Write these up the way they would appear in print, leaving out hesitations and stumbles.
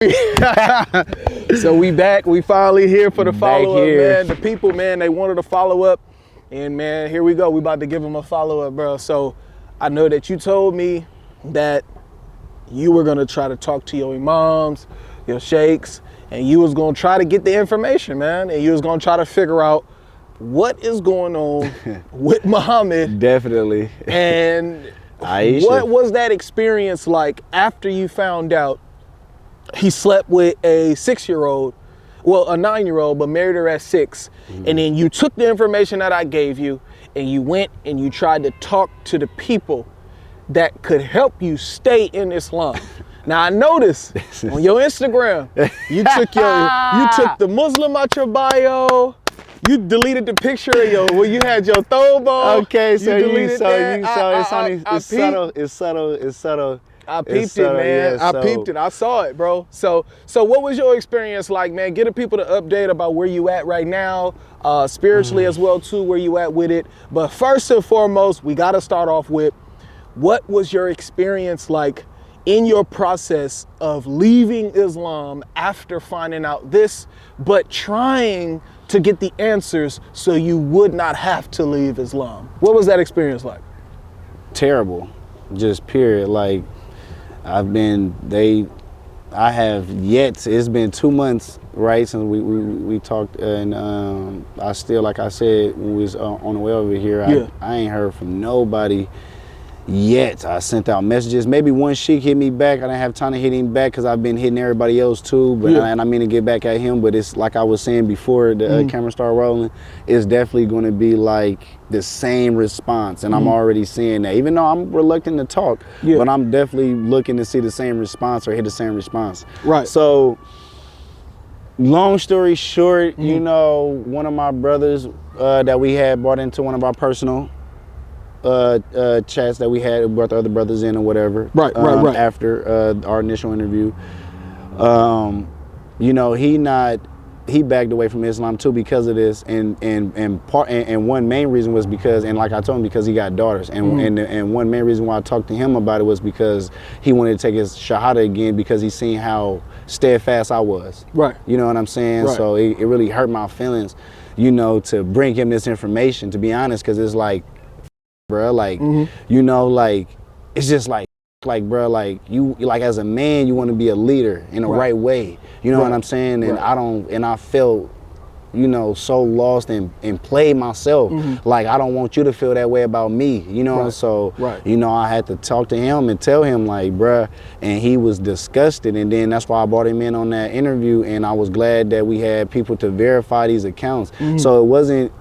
So we back. We finally here for the follow-up, man. The people, man, they wanted to follow up. And, man, here we go. We about to give them a follow-up, bro. So I know that you told me that you were going to try to talk to your imams, your sheikhs, and you was going to try to get the information, man. And you was going to try to figure out what is going on with Muhammad. Definitely. And Aisha. What was that experience like after you found out he slept with a 6-year-old, well, a 9-year-old, but married her at 6. Mm-hmm. And then you took the information that I gave you and you went and you tried to talk to the people that could help you stay in Islam. Now I noticed on your Instagram, you took the Muslim out your bio. You deleted the picture of where you had your thobo. Okay, so you saw it's subtle. I peeped it, man. Yeah, I peeped it. I saw it, bro. So what was your experience like, man? Get the people to update about where you at right now, spiritually as well too, where you at with it. But first and foremost, we got to start off with, what was your experience like in your process of leaving Islam after finding out this, but trying to get the answers so you would not have to leave Islam? What was that experience like? Terrible, just period. Like, I have yet, it's been 2 months, right, since we talked, and I still, like I said, when we was on the way over here, I ain't heard from nobody yet. I sent out messages. Maybe one sheik hit me back. I didn't have time to hit him back because I've been hitting everybody else too. But and I mean to get back at him. But it's like I was saying before the camera started rolling. It's definitely going to be like the same response, and I'm already seeing that. Even though I'm reluctant to talk, but I'm definitely looking to see the same response or hit the same response. Right. So, long story short, you know, one of my brothers that we had brought into one of our personal chats that we had, brought the other brothers in or whatever. Right. After our initial interview, you know, he backed away from Islam too because of this, and one main reason was because, and like I told him, because he got daughters, and one main reason why I talked to him about it was because he wanted to take his shahada again because he seen how steadfast I was. Right. You know what I'm saying? Right. So it really hurt my feelings, you know, to bring him this information, to be honest, because it's like, bro, like, you know, like, it's just like, bro, like, you, like, as a man, you want to be a leader in the right way. You know what I'm saying? And I felt, you know, so lost and played myself. Like, I don't want you to feel that way about me, you know? So, you know, I had to talk to him and tell him, like, bruh, and he was disgusted. And then that's why I brought him in on that interview, and I was glad that we had people to verify these accounts. So it wasn't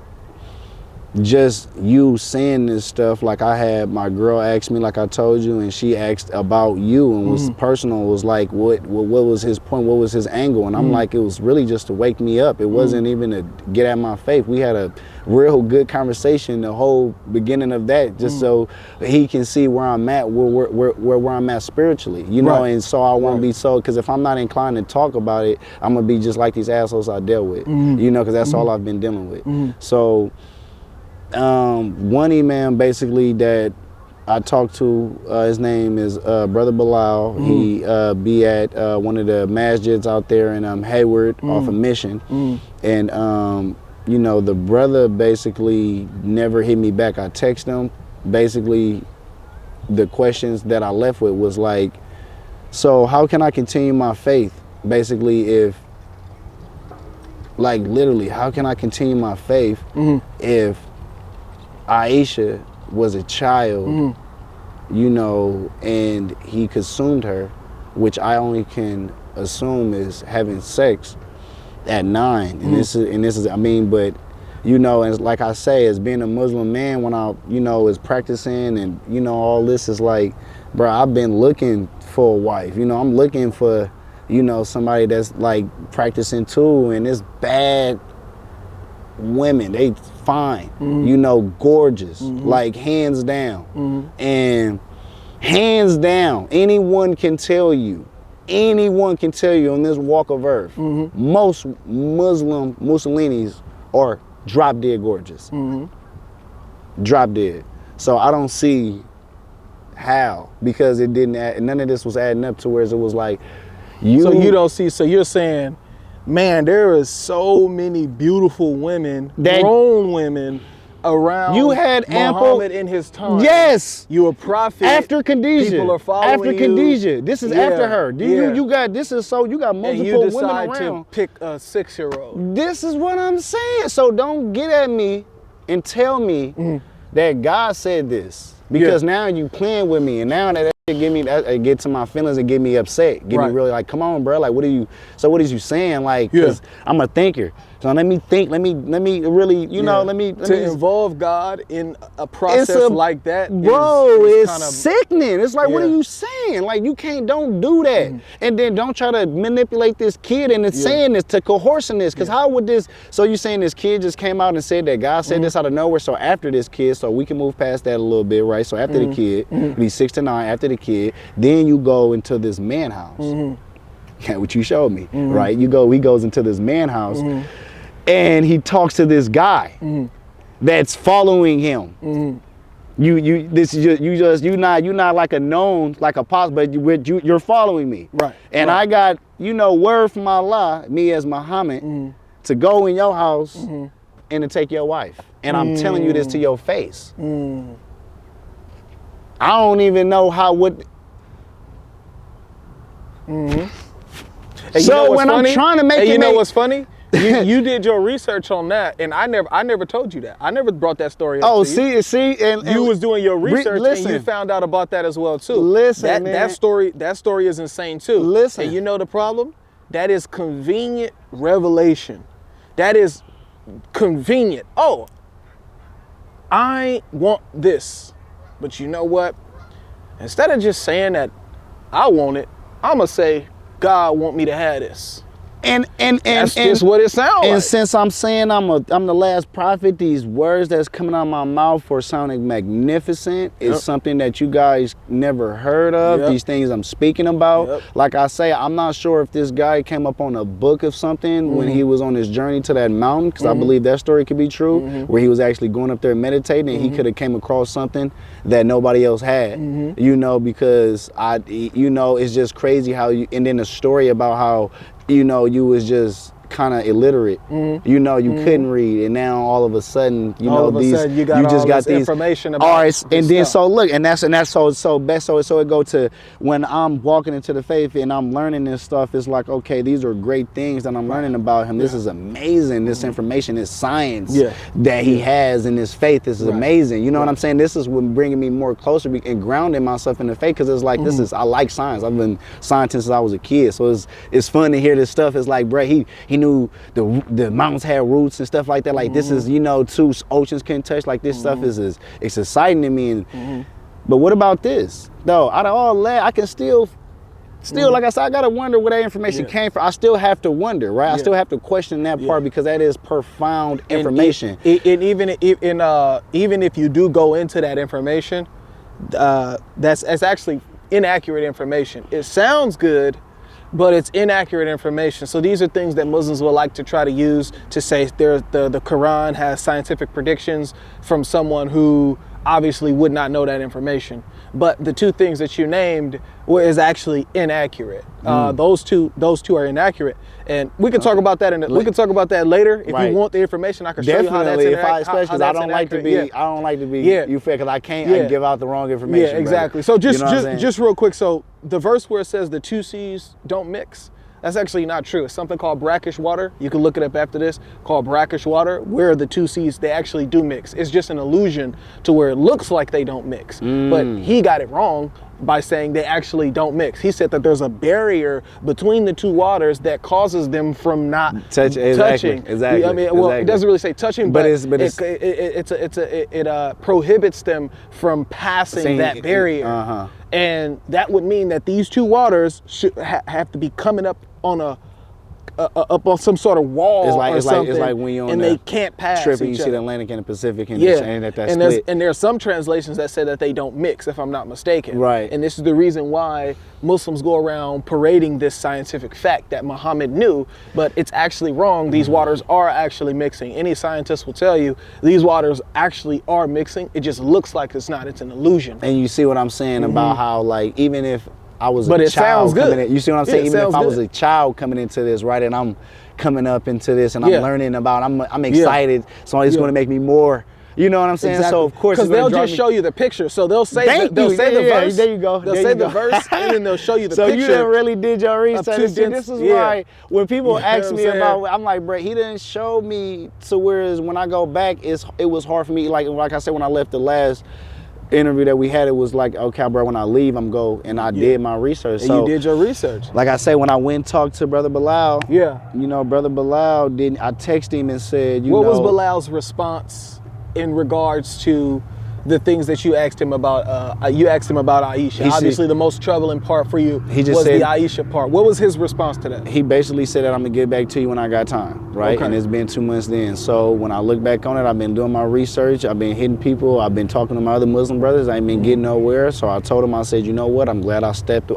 just you saying this stuff. Like, I had my girl ask me, like I told you, and she asked about you and was personal, was like, what was his point, what was his angle? And I'm like, it was really just to wake me up. It wasn't even to get at my faith. We had a real good conversation the whole beginning of that, just so he can see where I'm at, where I'm at spiritually, you know. And so I won't be so, because if I'm not inclined to talk about it, I'm gonna be just like these assholes I dealt with, you know, because that's all I've been dealing with. So one imam basically that I talked to, his name is Brother Bilal. He be at one of the masjids out there in Hayward off of Mission. And you know, the brother basically never hit me back. I texted him. Basically, the questions that I left with was like, so how can I continue my faith? Basically, if, like, literally, how can I continue my faith if Aisha was a child, you know, and he consumed her, which I only can assume is having sex at 9. And this is, I mean, but, you know, and like I say, as being a Muslim man, when I, you know, is practicing and, you know, all this is like, bro, I've been looking for a wife. You know, I'm looking for, you know, somebody that's like practicing too, and it's bad women, they fine, you know, gorgeous, like hands down. And hands down, anyone can tell you on this walk of earth, most Mussolinis are drop dead gorgeous. Drop dead. So I don't see how, because it didn't add, none of this was adding up to where it was like, So you don't see. So you're saying, man, there is so many beautiful women, grown women around. You had Muhammad in his time. Yes. You a prophet. After Khadijah. People are following after you. Khadijah. This is after her. You got you got multiple and you women decide around. to pick a 6-year-old. This is what I'm saying. So don't get at me and tell me that God said this. Because now you playing with me, and now that get to my feelings and get me upset. Get me really like, come on, bro. Like, what are you saying? Like, because I'm a thinker. So let me think. Let me really, you know, let me involve God in a process like that, bro. is it's sickening. It's like, what are you saying? Like, don't do that, and then don't try to manipulate this kid into saying this, to coercing this. Because how would this? So you saying this kid just came out and said that God said this out of nowhere? So after this kid, so we can move past that a little bit, right? So after the kid, be 6 to 9. After the kid, then you go into this man house. Yeah, what you showed me, right? He goes into this man house. And he talks to this guy that's following him. You're not like a known, like a apostle, but you're following me. Right. And I got, word from Allah, me as Muhammad, to go in your house and to take your wife. And I'm telling you this to your face. I don't even know So when I'm trying to make it, you know what's funny? You did your research on that, and I never told you that. I never brought that story up. See, and you was doing your research, and you found out about that as well too. Listen, that story is insane too. Listen, and you know the problem? That is convenient revelation. That is convenient. Oh, I want this, but you know what? Instead of just saying that I want it, I'ma say God want me to have this. And that's just what it sounds like. And since I'm saying I'm the last prophet, these words that's coming out of my mouth for sounding magnificent is something that you guys never heard of. These things I'm speaking about. Like I say, I'm not sure if this guy came up on a book of something when he was on his journey to that mountain, because I believe that story could be true, where he was actually going up there meditating, and he could have came across something that nobody else had. Because it's just crazy how and then the story about how you was just kind of illiterate. You couldn't read, and now all of a sudden, you just got these information about. All right, and then stuff. so look, and that's so best. So it go to when I'm walking into the faith and I'm learning this stuff. It's like, okay, these are great things that I'm learning about him. This is amazing. This information, this science that he has in his faith. This is amazing. You know what I'm saying? This is what bringing me more closer and grounding myself in the faith, because it's like I like science. I've been scientist since I was a kid, so it's fun to hear this stuff. It's like, bro, he knew the mountains had roots and stuff like that. Like this is, two oceans can touch. Like this stuff is it's exciting to me. But what about this though? Out of all that, I can still like I said, I gotta wonder where that information came from. I still have to wonder, right? I still have to question that part, because that is profound information. And even if you do go into that information, that's actually inaccurate information. It sounds good, but it's inaccurate information. So these are things that Muslims will like to try to use to say the Quran has scientific predictions from someone who obviously would not know that information. But the two things that you named is actually inaccurate. Those two are inaccurate, and we can talk about that we can talk about that later. If you want the information, I can show you how that's inaccurate. Especially because I don't like to be you fair, because I can give out the wrong information. Yeah, exactly. Brother. So just real quick. So the verse where it says the two seas don't mix, that's actually not true. It's something called brackish water. You can look it up after this, called brackish water, where the two seas, they actually do mix. It's just an illusion to where it looks like they don't mix. But he got it wrong by saying they actually don't mix. He said that there's a barrier between the two waters that causes them from not touching. Exactly. I mean, well, it doesn't really say touching, but it prohibits them from passing that barrier. And that would mean that these two waters should have to be coming up on up on some sort of wall or something, it's like when you're on they can't pass trip and you see the Atlantic and the Pacific and there's some translations that say that they don't mix, if I'm not mistaken. Right. And this is the reason why Muslims go around parading this scientific fact that Muhammad knew, but it's actually wrong. These waters are actually mixing. Any scientist will tell you these waters actually are mixing. It just looks like it's not. It's an illusion. And you see what I'm saying about how, like, even if But a it child sounds good. coming in. You see what I'm saying? Yeah, it Even if sounds I was good. a child coming into this, right, and I'm coming up into this and I'm Yeah. learning about, I'm excited. So it's Yeah. going to make me more. You know what I'm saying? So of course, because it's gonna they'll just show you the picture. So they'll say Thank they'll you. say the Yeah, verse. there you go. They'll There say you the go. verse, and then they'll show you the so picture. you done really did your research. two See, this dents. is Yeah. why when people You know ask what me I'm about, saying? I'm like, bro, he didn't show me to whereas when I go back, it was hard for me. Like I said, when I left the last interview that we had, it was like, okay, bro, when I leave, I'm go, and I did my research. And So you did your research. like I say, when I went and talked to Brother Bilal, Yeah. you know, Brother Bilal didn't. I texted him and said, What was Bilal's response in regards to the things that you asked him about? You asked him about Aisha. He Obviously, said- the most troubling part for you He just was said- the Aisha part. What was his response to that? He basically said that I'm gonna get back to you when I got time, right? Okay. And it's been 2 months then. So when I look back on it, I've been doing my research. I've been hitting people. I've been talking to my other Muslim brothers. I ain't been getting nowhere. So I told him, I said, you know what? I'm glad I stepped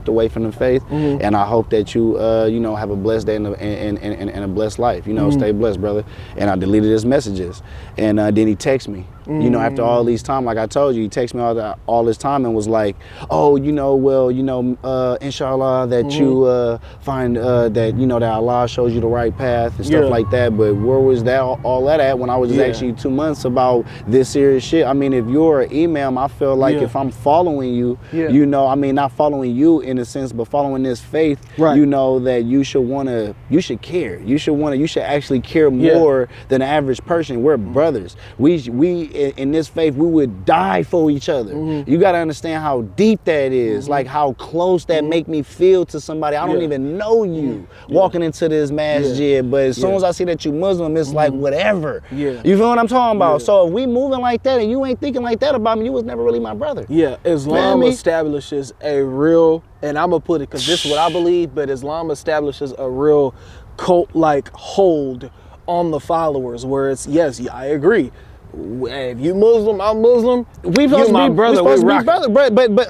away from the faith, and I hope that you, you know, have a blessed day and a blessed life. You know, stay blessed, brother. And I deleted his messages, and then he texted me. You know, after all these time, like I told you, he texted me all this time and was like, oh, you know, well, you know, inshallah, that you find that, you know, that Allah shows you the right path and stuff like that. But where was that all that at when I was just actually 2 months about this serious shit? I mean, if you're an imam, I feel like if I'm following you, you know, I mean, not following you in a sense, but following this faith, you know, that you should care. You should actually care more than the average person. We're brothers. We in this faith, we would die for each other. You got to understand how deep that is, like how close that make me feel to somebody. I don't even know you walking into this masjid, but as soon as I see that you Muslim, it's like whatever. You feel what I'm talking about? So if we moving like that and you ain't thinking like that about me, you was never really my brother. Yeah, Islam establishes a real, and I'm gonna put it because this is what I believe, but Islam establishes a real cult-like hold on the followers, where it's, yes, I agree. If you Muslim, I'm Muslim. You're my brother. We rock.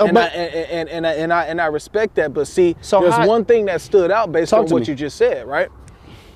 And I respect that. But see, there's one thing that stood out based on what you just said, right?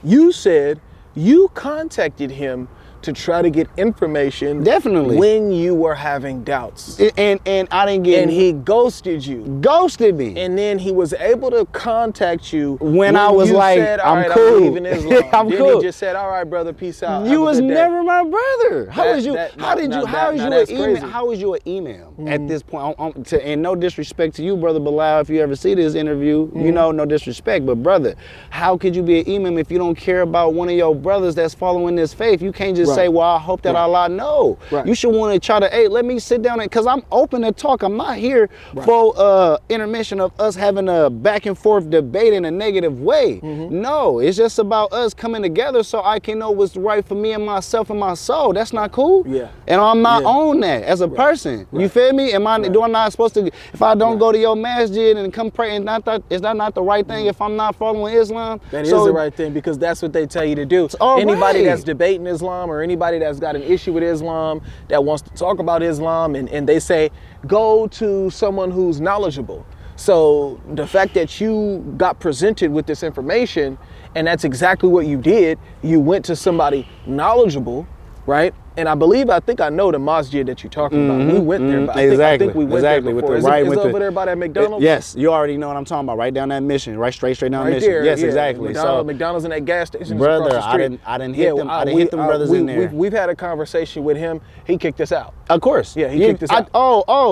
You said you contacted him to try to get information. Definitely. When you were having doubts. And I didn't get. And he ghosted you. Ghosted me. And then he was able to contact you when I was you like, said, I'm right, cool. I'm leaving Islam. I'm then cool. He just said, all right, brother, peace out. You was never my brother. How was you? How was you an imam at this point? And no disrespect to you, brother Bilal, if you ever see this interview, you know, no disrespect, but brother, how could you be an imam if you don't care about one of your brothers that's following this faith? You can't just say, well, I hope that Allah know. You should want to try to, hey, let me sit down, because I'm open to talk. I'm not here for intermission of us having a back and forth debate in a negative way. No, it's just about us coming together so I can know what's right for me and myself and my soul. That's not cool. And I'm not on that as a person. You feel me? Do I not supposed to, if I don't go to your masjid and come pray, is that not the right thing if I'm not following Islam? That is the right thing, because that's what they tell you to do. Anybody that's debating Islam, or anybody that's got an issue with Islam, that wants to talk about Islam, and they say, go to someone who's knowledgeable. So the fact that you got presented with this information, and that's exactly what you did, you went to somebody knowledgeable, right? And I think I know the masjid that you're talking about. We went there, but I think we went there before. Is it over there by that McDonald's? Yes, you already know what I'm talking about. Right down that mission, straight down Mission. There, yes, exactly. McDonald's and that gas station. Brother, I didn't hit them. I didn't hit them brothers in there. We've had a conversation with him. He kicked us out. Of course. Yeah, he kicked us out.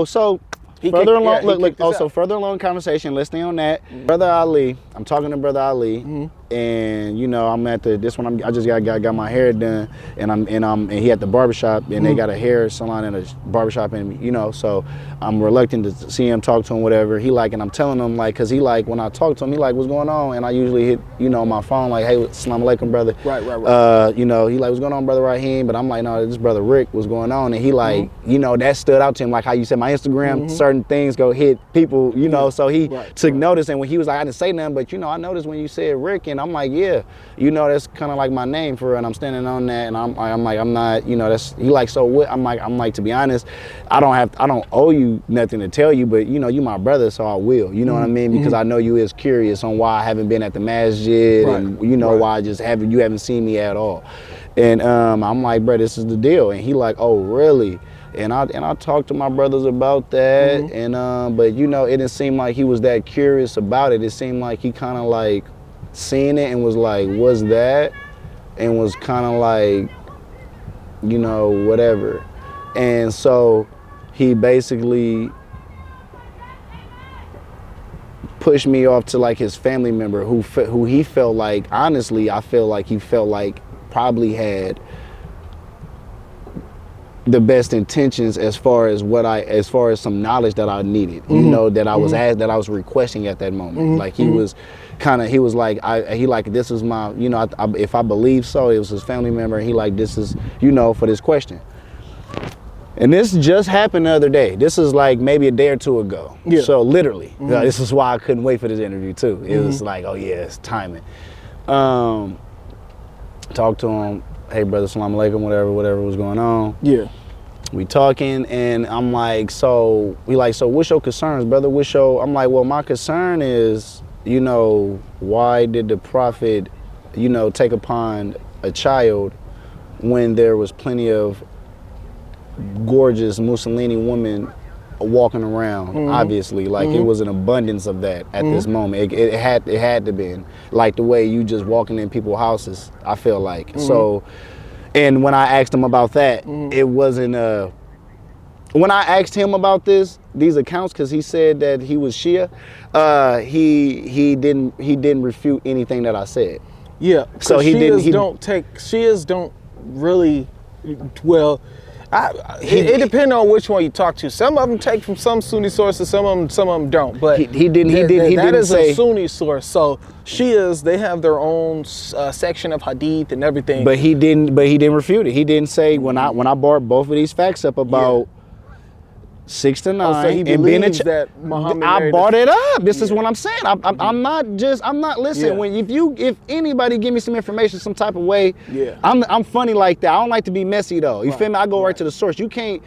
So further along, so further along conversation, let's stay on that. Brother Ali, I'm talking to Brother Ali, and you know, I'm at this one. I just got my hair done, and he at the barbershop, and they got a hair salon and a barbershop, and you know, so I'm reluctant to see him, talk to him, whatever. And I'm telling him, like, cause he like, when I talk to him, he like, what's going on? And I usually hit, you know, my phone like, hey, assalamu alaikum, brother. Right. You know, he like, what's going on, brother Raheem? But I'm like, no, this brother Rick, what's going on? And he like, you know, that stood out to him, like how you said my Instagram, certain things go hit people, you know. So he took notice, and when he was like, I didn't say nothing, but you know, I noticed when you said Rick, and I'm like, yeah, you know, that's kind of like my name for real. And I'm standing on that, and I'm like, I'm not, you know, that's, he like, so what? I'm like, to be honest, I don't owe you nothing to tell you, but you know, you my brother, so I will, you know what I mean? Because I know you is curious on why I haven't been at the masjid, and you know, why I just you haven't seen me at all. And I'm like, bro, this is the deal. And he like, oh, really? And I talked to my brothers about that, and but you know, it didn't seem like he was that curious about it. It seemed like he kind of like seen it and was like, what's that? And was kind of like, you know, whatever. And so he basically pushed me off to like his family member who he felt like, honestly, I feel like he felt like probably had the best intentions as far as some knowledge that I needed, you know, that I was asked, that I was requesting at that moment. Like he was like, he like, this is my, you know, if I believe so, it was his family member, and he like, this is, you know, for this question. And this just happened the other day. This is like maybe a day or two ago. Yeah. So literally, this is why I couldn't wait for this interview too. It was like, oh yeah, it's timing. Talk to him. Hey brother, salam alaikum, whatever was going on. Yeah. We talking, and I'm like, so what's your concerns, brother? I'm like, well, my concern is, you know, why did the Prophet, you know, take upon a child when there was plenty of gorgeous Mussolini women walking around, obviously, like it was an abundance of that at this moment. It had to be like the way you just walking in people's houses, I feel like. So, and when I asked him about that, it wasn't when I asked him about these accounts, because he said that he was Shia, he didn't refute anything that I said. Yeah. So Shias don't really, well, it depends on which one you talk to. Some of them take from some Sunni sources, some of them don't. But that is a Sunni source. So Shias, they have their own section of hadith and everything. But he didn't refute it. He didn't say, when I brought both of these facts up about 6 to 9, so he believes that Muhammad I brought it up. This is what I'm saying. I'm not listen. When if anybody give me some information some type of way, I'm funny like that. I don't like to be messy though. You feel me? I go right to the source. You can't,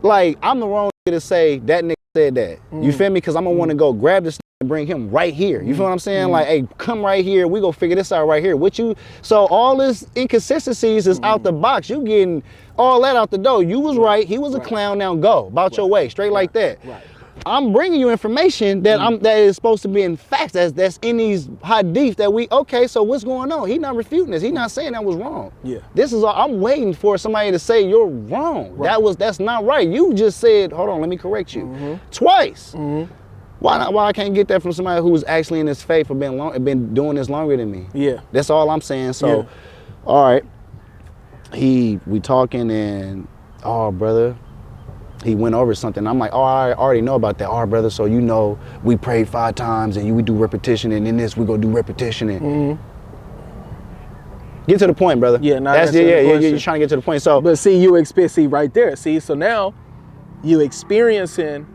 like, I'm the wrong to say that nigga said that. You feel me? Because I'm gonna want to go grab this and bring him right here. You feel what I'm saying? Like, hey, come right here. We go figure this out right here. So all this inconsistencies is out the box. You getting all that out the door. You was right. He was a clown. Now go about your way, straight like that. I'm bringing you information that that is supposed to be in facts. That's in these hadith that okay. So what's going on? He's not refuting this. He's not saying that was wrong. Yeah. This is all. I'm waiting for somebody to say you're wrong. That's not right. You just said, hold on, let me correct you twice. Why I can't get that from somebody who's actually in this faith for been doing this longer than me? Yeah. That's all I'm saying. So, all right. We talking, and brother, he went over something. I'm like, I already know about that. Brother, so you know we prayed 5 times and we do repetition, and in this we go do repetition and get to the point, brother. Yeah, you're trying to get to the point. So, but see, right there. See, so now you experiencing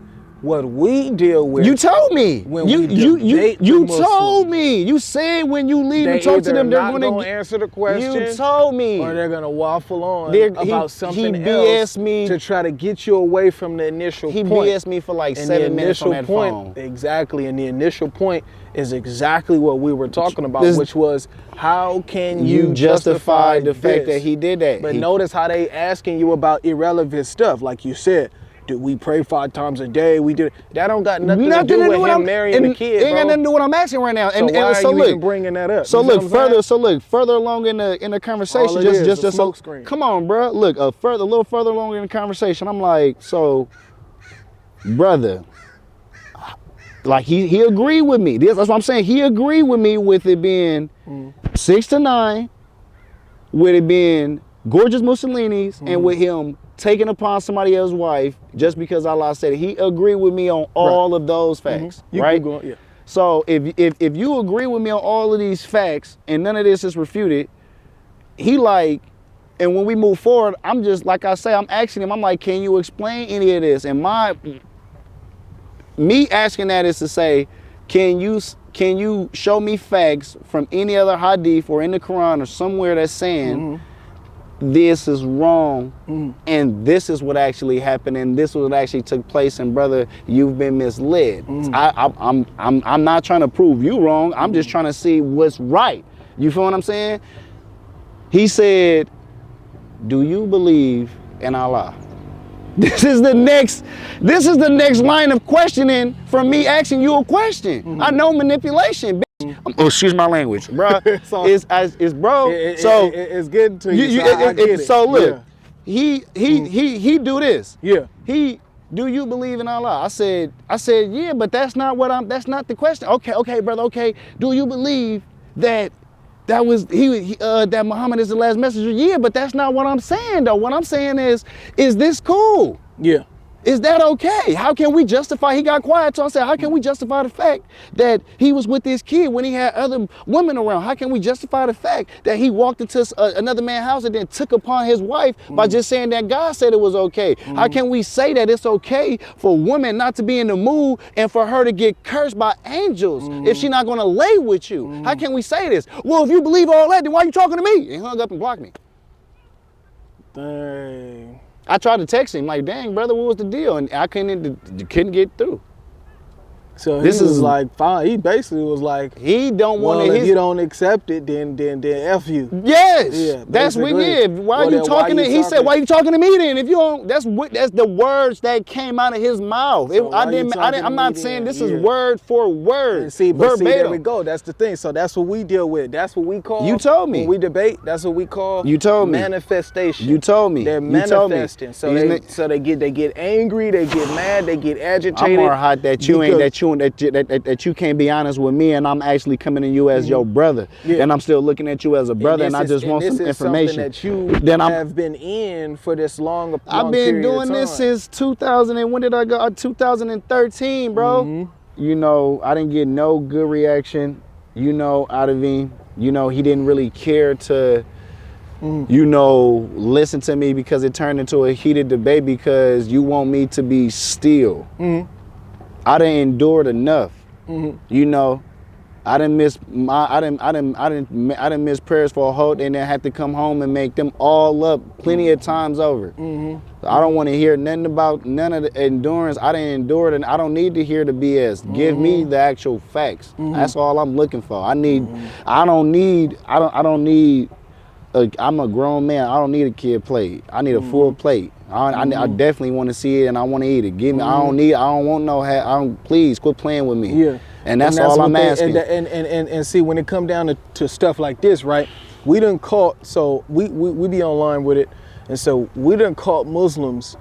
what we deal with. You told me. You told me. You said when you leave and talk to them, they're going to answer the question. You told me. Or they're going to waffle on about something else to try to get you away from the initial point. He BS'd me for like 7 minutes on that phone. Exactly. And the initial point is exactly what we were talking about, which was, how can you justify the fact that he did that? But notice how they asking you about irrelevant stuff, like you said. We pray 5 times a day. We did. That don't got nothing to do with him marrying the kid, bro. It ain't got nothing to do with what I'm asking right now. So why are you even bringing that up? So look further along in the conversation. Just smoke screen. Come on, bro. Look, a little further along in the conversation. I'm like, so, brother, like he agreed with me. That's what I'm saying. He agreed with me with it being 6 to 9, with it being gorgeous Mussolinis, and with him taking upon somebody else's wife just because Allah said it. He agreed with me on all of those facts, right? So if you agree with me on all of these facts and none of this is refuted, and when we move forward, I'm just, like I say, I'm asking him, I'm like, can you explain any of this? And me asking that is to say, can you can you show me facts from any other hadith or in the Quran or somewhere that's saying this is wrong and this is what actually happened and this is what actually took place, and brother, you've been misled. I'm not trying to prove you wrong. I'm just trying to see what's right. You feel what I'm saying? He said, do you believe in Allah? This is the next line of questioning from me asking you a question. I know manipulation, bitch. Oh, excuse my language, bro. It's bro. It's getting to you. I get it. So look, he do this. Yeah. Do you believe in Allah? I said, yeah, but that's not the question. Okay, brother. Okay. Do you believe that that Muhammad is the last messenger? Yeah, but that's not what I'm saying though. What I'm saying is this cool? Yeah. Is that okay? How can we justify, he got quiet, so I said, how can we justify the fact that he was with this kid when he had other women around? How can we justify the fact that he walked into another man's house and then took upon his wife by just saying that God said it was okay? How can we say that it's okay for women not to be in the mood and for her to get cursed by angels if she's not gonna lay with you? How can we say this? Well, if you believe all that, then why are you talking to me? And hung up and blocked me. Dang. I tried to text him like, dang, brother, what was the deal? And I couldn't get through. So this is like fine. He basically was like, he don't want to. Well, if you don't accept it, then F you. Yes, yeah, that's what. Yeah, why are you talking to? He said, why are you talking to me then? If you don't, that's the words that came out of his mouth. So I'm not saying this is word for word. And see, there we go. That's the thing. So that's what we deal with. That's what we call. You told me. When we debate, that's what we call. You told me. Manifestation. You told me. They're manifesting. So they get angry. They get mad. They get agitated. I'm more hot that you can't be honest with me, and I'm actually coming to you as your brother, and I'm still looking at you as a brother, and I just want some information. That you have been in for this long. I've been doing this since 2000. And when did I go? 2013, bro. You know, I didn't get no good reaction. You know, out of him. You know, he didn't really care to. You know, listen to me because it turned into a heated debate because you want me to be still. I done endured enough. You know, I done miss prayers for a whole day and then have to come home and make them all up plenty of times over. I don't want to hear nothing about none of the endurance. I done endured and I don't need to hear the BS. Give me the actual facts. That's all I'm looking for. I'm a grown man. I don't need a kid plate. I need a full plate. I definitely want to see it and I want to eat it. Give me. I don't want no. Please quit playing with me. Yeah. And that's all I'm asking. And see, when it come down to stuff like this, right? We done caught. So we be online with it, and so we done caught Muslims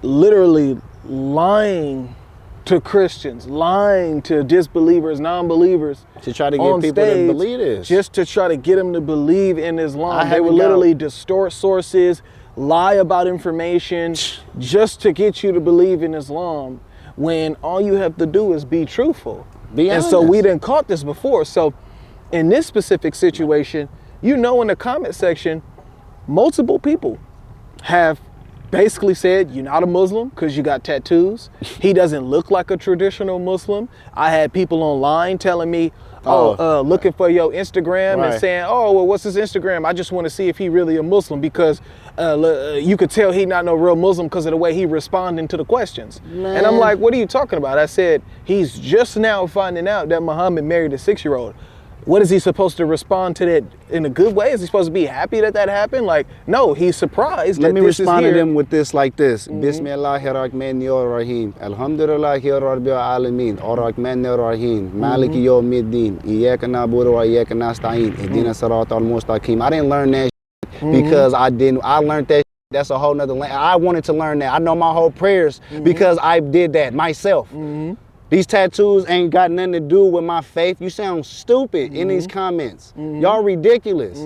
literally lying to Christians, lying to disbelievers, non-believers, to try to get people to believe this, just to try to get them to believe in Islam. They would literally distort sources, lie about information, just to get you to believe in Islam, when all you have to do is be truthful. Be honest. And so we done caught this before. So in this specific situation, you know, in the comment section, multiple people have basically said, you're not a Muslim because you got tattoos. He doesn't look like a traditional Muslim. I had people online telling me, looking for your Instagram and saying, oh, well, what's his Instagram? I just want to see if he really a Muslim because you could tell he not no real Muslim because of the way he responding to the questions. Man. And I'm like, what are you talking about? I said, he's just now finding out that Muhammad married a 6-year-old. What is he supposed to respond to that in a good way? Is he supposed to be happy that happened? Like, no, he's surprised. Let me respond to them with this like this. Bismillahirrahmanirrahim. Alhamdulillahi Rabbil Alameen. Ar-Rahmanir-Rahim. Maliki Yawmiddin. Iyyaka na'budu wa iyyaka nasta'in. Ihdina siratal mustaqim. I didn't learn that because I learned that. That's a whole nother language. I wanted to learn that. I know my whole prayers because I did that myself. These tattoos ain't got nothing to do with my faith. You sound stupid in these comments. Y'all ridiculous.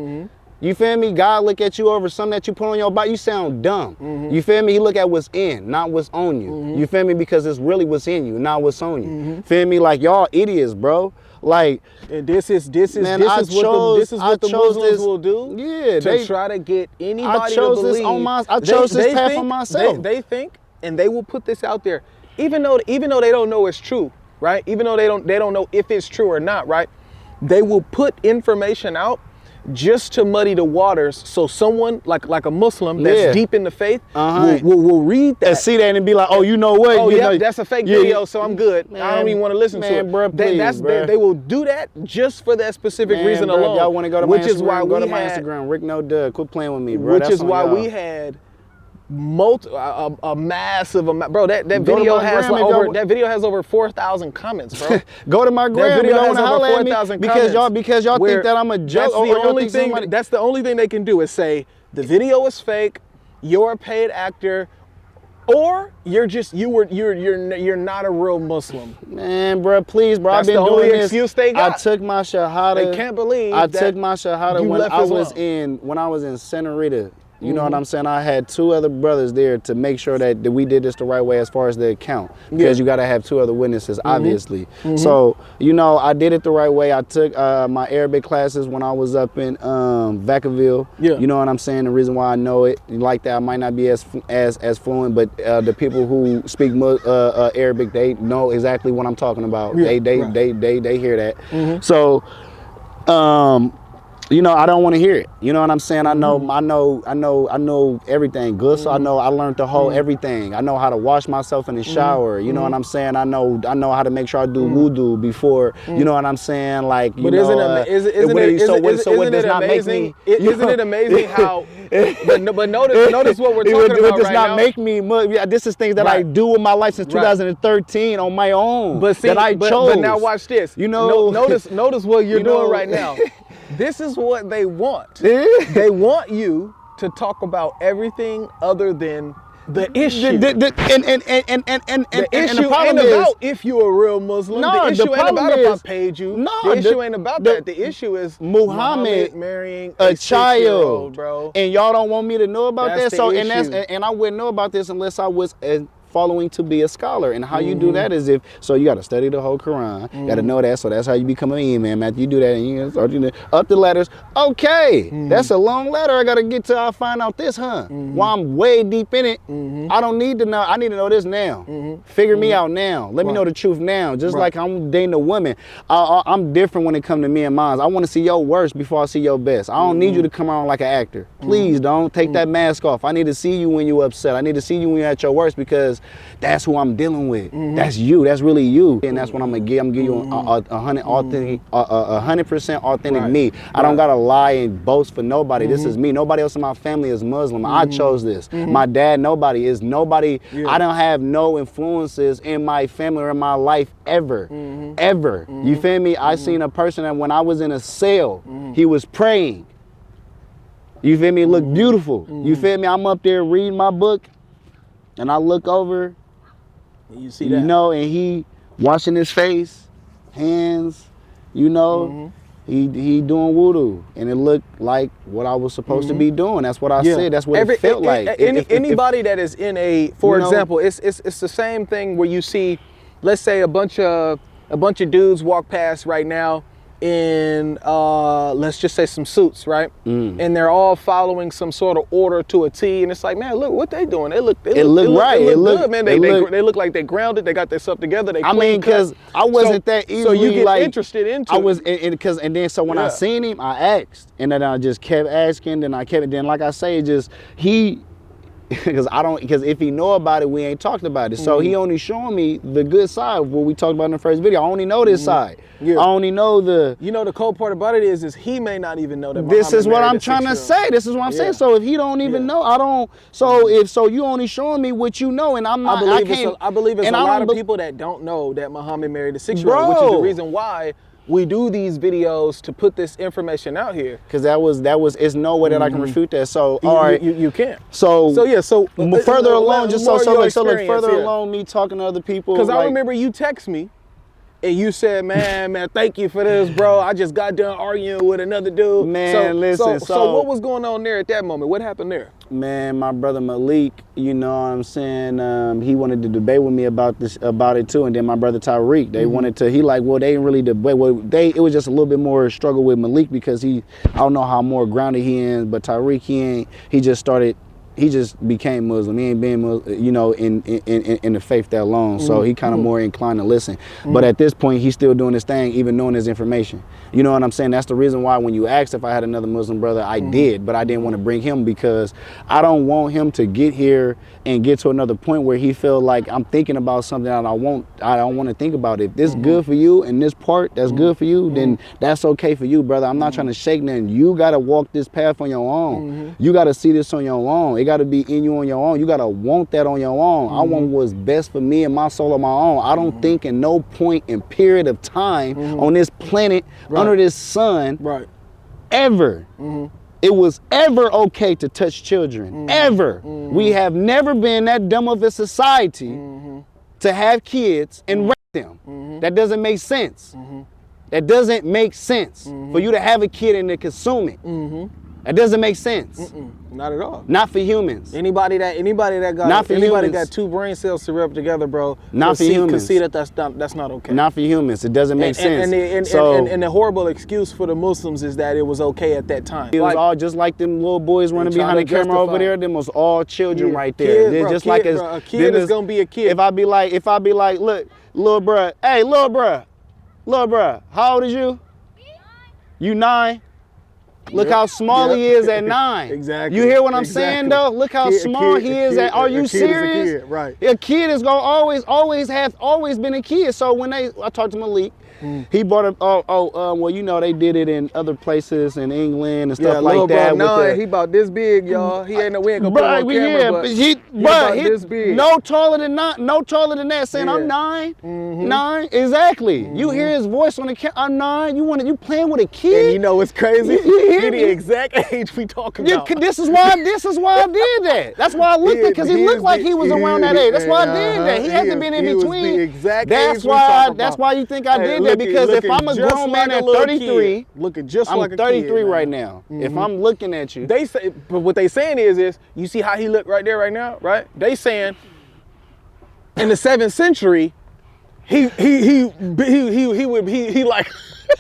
You feel me? God look at you over something that you put on your body. You sound dumb. You feel me? He look at what's in, not what's on you. You feel me? Because it's really what's in you, not what's on you. Feel me? Like y'all idiots, bro. Like, and this is what the Muslims will do. Yeah, to try to get anybody to believe. I chose this path for myself. They think, and they will put this out there. Even though they don't know it's true, right? Even though they don't know if it's true or not, right? They will put information out just to muddy the waters, so someone like a Muslim that's deep in the faith will read that and see that and be like, oh, you know what? Oh, you yeah, know, that's a fake video, so I'm good. Man, I don't even want to listen to it. Bro, please, they will do that just for that specific reason bro, alone. Y'all want to go to which my is Instagram? why Go we to my had, Instagram, Rick No Dud. Quit playing with me, bro. Which That's is why y'all. we had a massive amount, bro. That Go video to my has gram like if over y'all- that video has over 4,000 comments, bro. Go to my gram. video Y'all has want to over holler at me 4,000 because y'all where think that I'm a joke. That's the only thing they can do is say the video is fake, you're a paid actor, or you're not a real Muslim. Man, bro, please, bro. That's I've been the only doing this. excuse they got. I took my shahada. They can't believe I that took my shahada you when left I was Islam. when I was in Santa Rita. You know what I'm saying? I had 2 other brothers there to make sure that we did this the right way as far as the account. Because you got to have 2 other witnesses, obviously. So, you know, I did it the right way. I took my Arabic classes when I was up in Vacaville. Yeah. You know what I'm saying? The reason why I know it like that, I might not be as fluent, but the people who speak Arabic, they know exactly what I'm talking about. Yeah, They hear that. So, you know, I don't want to hear it. You know what I'm saying? I know everything. Good. So I learned the whole everything. I know how to wash myself in the shower. You know what I'm saying? I know how to make sure I do wudu before. You know what I'm saying? Like, you But know. isn't it amazing? Isn't it amazing how? But notice what we're talking about does right not now. make me. Yeah, this is things that I do with my life since 2013 on my own. But see, that I chose. But now watch this. You know. Notice what you're You know. doing right now. This is what they want. They want you to talk about everything other than the issue. The issue problem ain't is, about if you're a real Muslim. No, the issue the ain't problem about if I is- paid you. No, the issue ain't about that. The issue is Muhammad marrying a 6-year-old, child, bro. and y'all don't want me to know about That's that. So the and issue. I wouldn't know about this unless I was following to be a scholar. And how you do that is so you got to study the whole Quran. You got to know that. So that's how you become an imam. After you do that, and you start up the letters. Okay, that's a long letter. I got to get to. I find out this, While I'm way deep in it, I don't need to know. I need to know this now. Figure me out now. Let me know the truth now. Just like I'm dating a woman, I'm different when it comes to me and mine. I want to see your worst before I see your best. I don't need you to come on like an actor. Please don't take that mask off. I need to see you when you're upset. I need to see you when you're at your worst because that's who I'm dealing with. That's you. That's really you. And that's what I'm gonna give. I'm gonna give you 100% authentic me. I don't gotta lie and boast for nobody. This is me. Nobody else in my family is Muslim. I chose this. My dad, nobody. I don't have no influences in my family or in my life ever. Ever. You feel me? I seen a person that when I was in a cell, he was praying. You feel me? It looked beautiful. You feel me? I'm up there reading my book and I look over. You see that? You know, and he washing his face, hands, you know, he doing wudu, and it looked like what I was supposed to be doing. That's what I said. That's what it felt like. Anybody that is in for you know, example, it's the same thing where you see, let's say a bunch of dudes walk past right now in let's just say some suits, right? And they're all following some sort of order to a T, and it's like, man, look what they doing. They look right. It look good, man. They look like they grounded. They got their stuff together. They because I wasn't that easily. So you get like, interested into. I was, and then so when I seen him, I asked, and then I just kept asking. Then like I say, it just because if he know about it, we ain't talked about it. So he only showing me the good side of what we talked about in the first video. I only know this side. I only know the. You know, the cold part about it is he may not even know that. This is what Muhammad I'm trying to say. This is what I'm saying. So if he don't even know, I don't. So you only showing me what you know, and I'm not. I believe it's a lot of people that don't know that Muhammad married a 6-year-old, which is the reason why we do these videos to put this information out here. Because it's no way that I can refute that. So all right, you can't. So further along, just further Yeah. along, me talking to other people. Because I remember you text me, and you said, man, thank you for this, bro. I just got done arguing with another dude. Man, listen. So what was going on there at that moment? What happened there? Man, my brother Malik, you know what I'm saying, he wanted to debate with me about it too, and then my brother Tariq, they wanted to, they didn't really debate, it was just a little bit more struggle with Malik because I don't know how more grounded he is, but Tariq, he just started he just became Muslim. He ain't been Muslim, you know, in the faith that long. So he kind of more inclined to listen. But at this point, he's still doing his thing, even knowing his information. You know what I'm saying? That's the reason why when you asked if I had another Muslim brother, I did, but I didn't want to bring him because I don't want him to get here and get to another point where he feel like I'm thinking about something that I don't want to think about. If this good for you and this part that's good for you, then that's okay for you, brother. I'm not trying to shake nothing. You got to walk this path on your own. You got to see this on your own. It got to be in you on your own. You got to want that on your own. I want what's best for me and my soul on my own. I don't think in no point in period of time on this planet, under this sun, ever, it was ever okay to touch children. Ever. We have never been that dumb of a society to have kids and rape them. That doesn't make sense. That doesn't make sense for you to have a kid and to consume it. That doesn't make sense. Not at all. Not for humans. Anybody that got two brain cells to rub together, bro, not for humans. Can see that that's not okay. Not for humans. It doesn't make sense. And the horrible excuse for the Muslims is that it was okay at that time. It was all just like them little boys running behind the camera over there. Them was all children right there. Kid, bro, just kid, like bro, a kid is gonna be a kid. If I be like, look, little bruh, hey, little bruh, how old is you? 9. You 9? Look how small he is at 9. Exactly. You hear what I'm saying though? Look how small he is at. Are you serious? Right. A kid is gonna always been a kid. So when I talked to Malik, he brought up, well, you know, they did it in other places in England and stuff like that. Bro, he about this big, y'all. He ain't we ain't gonna put him on camera, but he about this big. No taller than that, saying I'm 9. 9, exactly. You hear his voice on the camera. I'm 9. You playing with a kid? And you know what's crazy? He the exact age we talking about. This is why I did that. That's why I looked at, because he looked like he was around that age. That's why I did that. He hasn't been in between. That's why you think I did that. Because if I'm a grown man at 33, looking just I'm like a 33 kid, right now. If I'm looking at you, they say, but what they saying is you see how he look right there, right now, right? They saying in the 7th century, he like.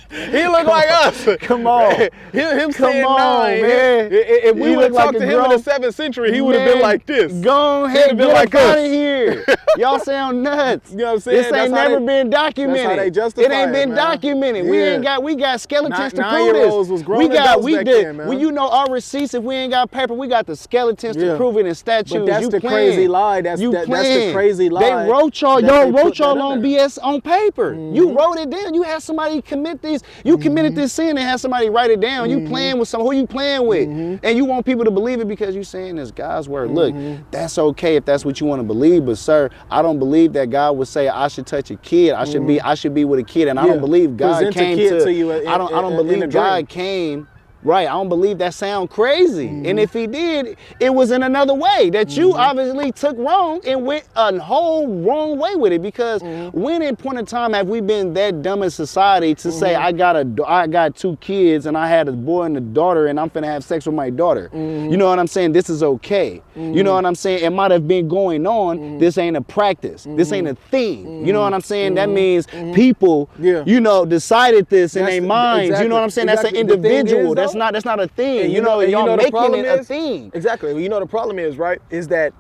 He look like us. Come on. Him saying 9. Man. If we would have talked to him in the 7th century, he would have been like this. Go ahead, get like out of here. Y'all sound nuts. You know what I'm saying? This ain't never been documented. That's how they justify it ain't been man. Documented. Yeah. We got skeletons to prove 9-year-olds this. was grown adults back then, man. You know our receipts. If we ain't got paper, we got the skeletons to prove it in statues. But that's the crazy lie. That's the crazy lie. They wrote y'all on BS on paper. You wrote it down. You had somebody commit these. You committed this sin and had somebody write it down. You playing with who you playing with, and you want people to believe it because you saying this God's word. Look, that's okay if that's what you want to believe, but sir, I don't believe that God would say I should touch a kid. I should be with a kid, and I don't believe God came to you. I don't believe God came. Right, I don't believe that sound crazy. And if he did, it was in another way that you obviously took wrong and went a whole wrong way with it. Because when in point in time have we been that dumb in society to say I got 2 kids and I had a boy and a daughter and I'm finna have sex with my daughter? You know what I'm saying? This is okay. You know what I'm saying? It might have been going on. This ain't a practice. This ain't a thing. You know what I'm saying? That means people, you know, decided this in their minds. Exactly. You know what I'm saying? That's an individual. That's not a thing. You know y'all making it a thing. Exactly. Well, you know the problem is, right, is that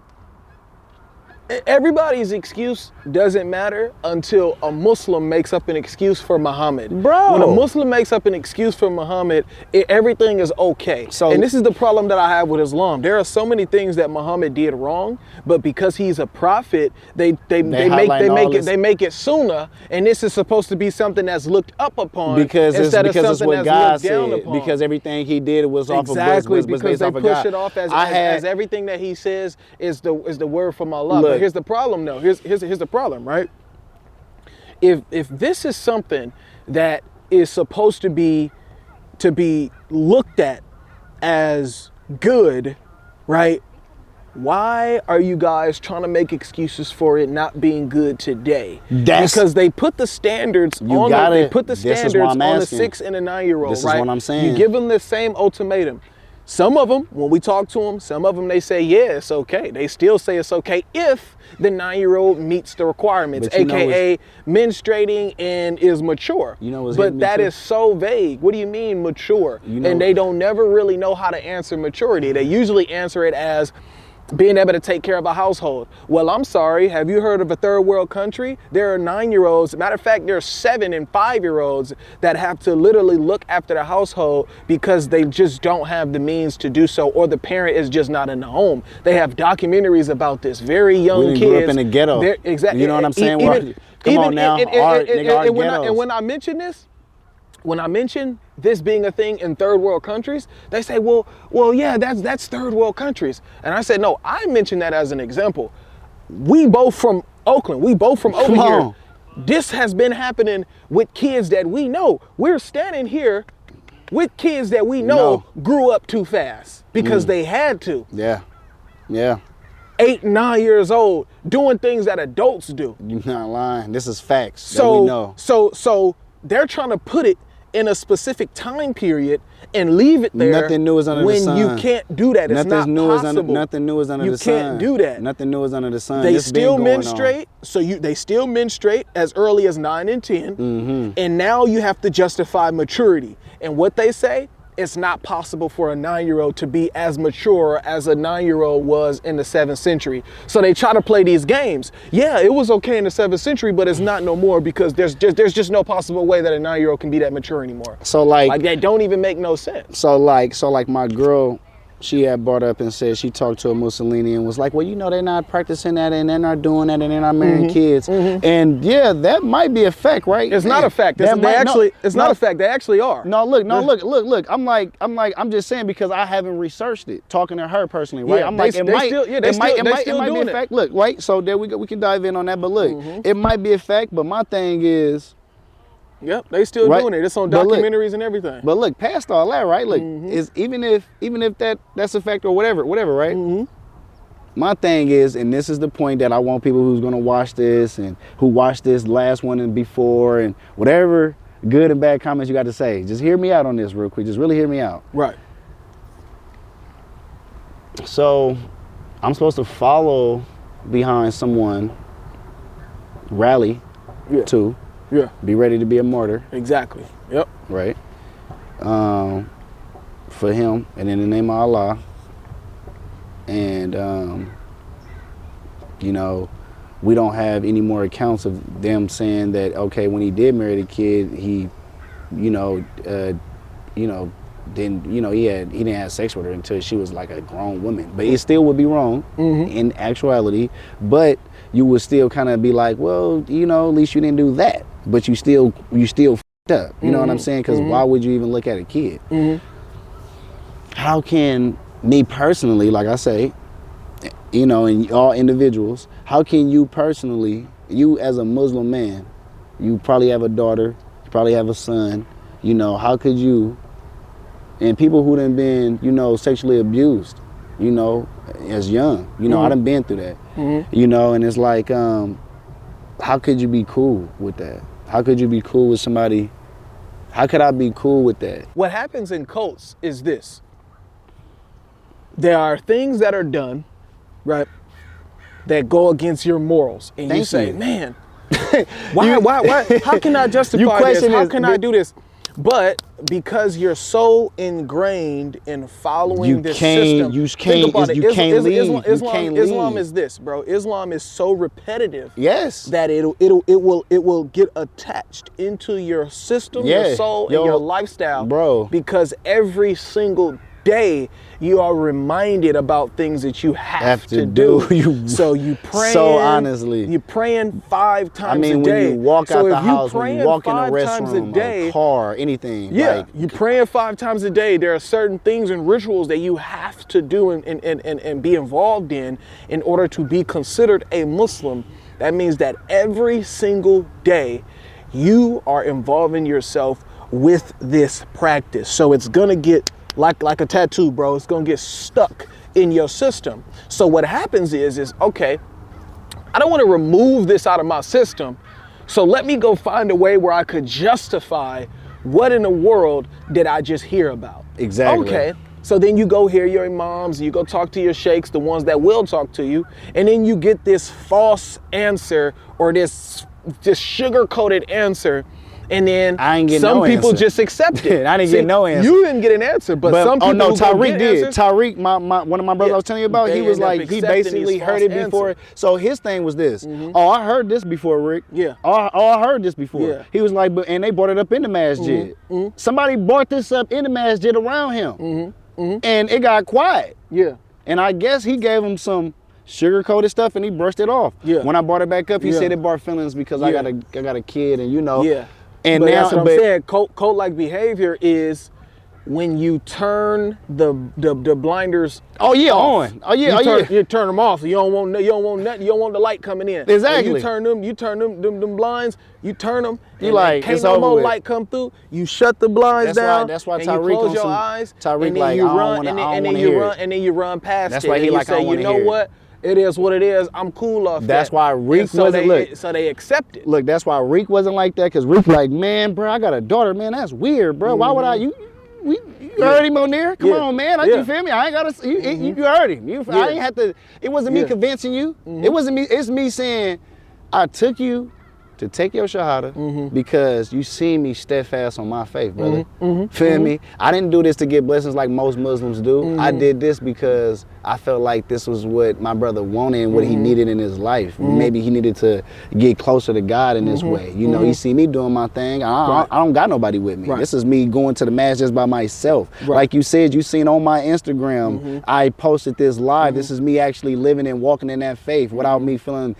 everybody's excuse doesn't matter until a Muslim makes up an excuse for Muhammad. Bro. When a Muslim makes up an excuse for Muhammad, everything is okay. And this is the problem that I have with Islam. There are so many things that Muhammad did wrong, but because he's a prophet, they make it sunnah, and this is supposed to be something that's looked up upon because it's what God said. Upon. Because everything he did was off of was because they push it off as everything that he says is the word from Allah. But here's the problem, though. Here's the problem, right? If this is something that is supposed to be looked at as good, right? Why are you guys trying to make excuses for it not being good today? Because they put the standards on the 6 and the 9-year-old, right? This is what I'm saying. You give them the same ultimatum. Some of them, when we talk to them, some of them, they say, yeah, it's okay. They still say it's okay if the 9-year-old meets the requirements, AKA menstruating and is mature. But that is so vague. What do you mean mature? And they don't never really know how to answer maturity. They usually answer it as being able to take care of a household. Well, I'm sorry, have you heard of a third world country? There are 9-year-olds, matter of fact, there are 7 and 5-year-olds that have to literally look after the household because they just don't have the means to do so, or the parent is just not in the home. They have documentaries about this. Very young kids. We grew up in the ghetto. Exactly. You know what I'm saying? Come on now. And when I mention this, when I mention this being a thing in third world countries, they say, well, yeah, that's third world countries. And I said, no, I mentioned that as an example. We both from Oakland. We both from over here. This has been happening with kids that we know. We're standing here with kids that we know grew up too fast because they had to. Yeah. Yeah. 8, 9 years old, doing things that adults do. You're not lying. This is facts that we know. So they're trying to put it in a specific time period and leave it there. Nothing new is under the sun. When you can't do that. It's not possible. Nothing new is under the sun. You can't do that. Nothing new is under the sun. They still menstruate. They still menstruate as early as 9 and 10. And now you have to justify maturity. And what they say, it's not possible for a 9-year-old to be as mature as a 9-year-old was in the 7th century. So they try to play these games. Yeah, it was okay in the 7th century, but it's not no more because there's just no possible way that a 9-year-old can be that mature anymore. So like that don't even make no sense. So like my girl, she had brought up and said she talked to a Mussolini and was like, well, you know, they're not practicing that and they're not doing that and they're not marrying kids. And yeah, that might be a fact, right? It's not a fact. It's not a fact. They actually are. No, look. I'm just saying because I haven't researched it. Talking to her personally, right? Yeah, I'm like, it might be a fact. Look, right? So there we go. We can dive in on that. But look, it might be a fact. But my thing is. Yep, they still doing it. It's on documentaries and everything. But look, past all that, right? Look, is even if that's a fact or whatever, right? My thing is, and this is the point that I want people who's gonna watch this and who watched this last one and before and whatever good and bad comments you got to say, just hear me out on this real quick. Just really hear me out. Right. So, I'm supposed to follow behind someone, rally to. Yeah. Be ready to be a martyr. Exactly. Yep. Right. For him and in the name of Allah. And you know, we don't have any more accounts of them saying that okay, when he did marry the kid, he, didn't he didn't have sex with her until she was like a grown woman. But it still would be wrong in actuality. But you would still kind of be like, well, at least you didn't do that. But you still f***ed up. You know what I'm saying? Because why would you even look at a kid? How can me personally, like I say, and all individuals, how can you personally, you as a Muslim man, you probably have a daughter, you probably have a son, how could you, and people who done been, sexually abused, as young, I done been through that, and it's like, how could you be cool with that? How could you be cool with somebody? How could I be cool with that? What happens in cults is this. There are things that are done, right, that go against your morals. And you say, man, why? How can I justify this? How can I do this? But because you're so ingrained in following this system, Islam is this, bro. Islam is so repetitive, that it will get attached into your system, your soul, and your lifestyle, bro. Because every single day you are reminded about things that you have to do. So you praying. So honestly, you're praying 5 times a day. When you walk out the house, when you walk in the restroom, a car, anything. Yeah, you're praying 5 times a day. There are certain things and rituals that you have to do and be involved in order to be considered a Muslim. That means that every single day you are involving yourself with this practice. So it's gonna get like a tattoo, bro. It's gonna get stuck in your system. So what happens is okay, I don't want to remove this out of my system, so let me go find a way where I could justify what in the world did I just hear about. Exactly. Okay, So then you go hear your imams, you go talk to your sheikhs, the ones that will talk to you, and then you get this false answer or this sugar-coated answer, and then some people just accept it. I didn't get no answer. You didn't get an answer, but some people Tariq did. Answers. Tariq, one of my brothers I was telling you about, he was like, he basically heard it before. So his thing was this. Oh, I heard this before, Rick. Yeah. Oh, I heard this before. Yeah. He was like, and they brought it up in the masjid. Somebody brought this up in the masjid around him. And it got quiet. Yeah. And I guess he gave him some sugar-coated stuff and he brushed it off. Yeah. When I brought it back up, he said it brought feelings because I got a kid and Yeah. And but now that's what I'm saying. Cult-like behavior is when you turn the blinders. Oh yeah, off. on. Oh yeah, You turn them off. You don't want nothing. You don't want the light coming in. Exactly. You turn them blinds. You turn them. You like can't it's no over more with. light come through. You shut the blinds down. That's why and Tariq you close on your some, eyes. Tariq and then like you I run, don't and want to then hear you run, it. and then you run past That's it. why he and like you I say, don't want you to know hear what? It is what it is. I'm cool off That's that. why Reek so wasn't look. So they accept it. Look, that's why Reek wasn't like that, because Reek like, man, bro, I got a daughter, man. That's weird, bro. Why would I? You heard him on there? Come on, man. You feel me? I ain't gotta. You heard him. I ain't have to. It wasn't me convincing you. It wasn't me. It's me saying, I took you to take your shahada because you seen me steadfast on my faith, brother. Feel me? I didn't do this to get blessings like most Muslims do. I did this because I felt like this was what my brother wanted and what he needed in his life. Maybe he needed to get closer to God in this way. You know, he see me doing my thing. I don't got nobody with me. This is me going to the mass just by myself. Like you said, you seen on my Instagram, I posted this live. This is me actually living and walking in that faith without me feeling,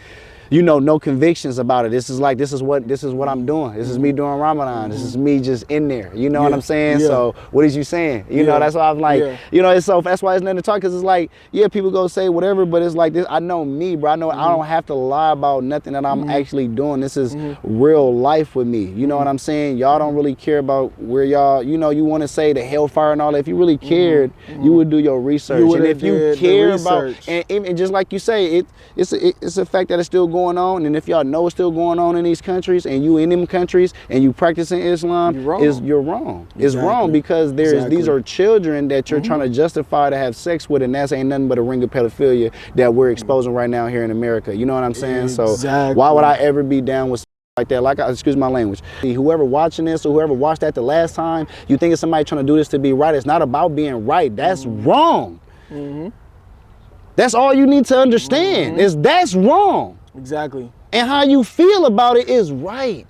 you know, no convictions about it. This is what I'm doing. This is me doing Ramadan. This is me just in there. You know what I'm saying? So what is you saying? You know, that's why I'm like, you know, it's so that's why it's nothing to talk, because it's like, yeah, people go say whatever, but it's like this. I know me, bro. I know I don't have to lie about nothing that I'm actually doing. This is real life with me. You know what I'm saying? Y'all don't really care about where y'all, you know, you want to say the hellfire and all that. If you really cared, you would do your research. And if you care about, and just like you say, it's a fact that it's still going on, and if y'all know it's still going on in these countries and you in them countries and you practicing Islam, you're wrong. It's wrong because these are children that you're trying to justify to have sex with, and that's ain't nothing but a ring of pedophilia that we're exposing right now here in America. You know what I'm saying? So why would I ever be down with like that? Excuse my language. Whoever watching this or whoever watched that the last time, you think it's somebody trying to do this to be right. It's not about being right. That's wrong. That's all you need to understand is that's wrong. Exactly. And how you feel about it is right.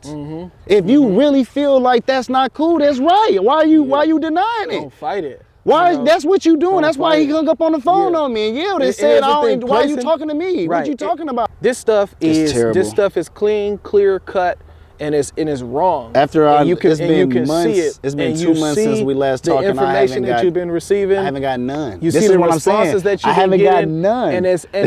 If you really feel like that's not cool, that's right. Why you denying it? Don't fight it. Why? You know? That's what you doing. That's why he hung up on the phone Yeah. on me and yelled and said, "Why are you talking to me? Right. What you talking about?" This stuff It's terrible. this stuff is clean, clear cut, and it's wrong. After it's been months. See it, it's been 2 months since we last talked. The information that you've been receiving. I haven't got none. You this see is the what responses that I you've haven't been got getting, none. and it's I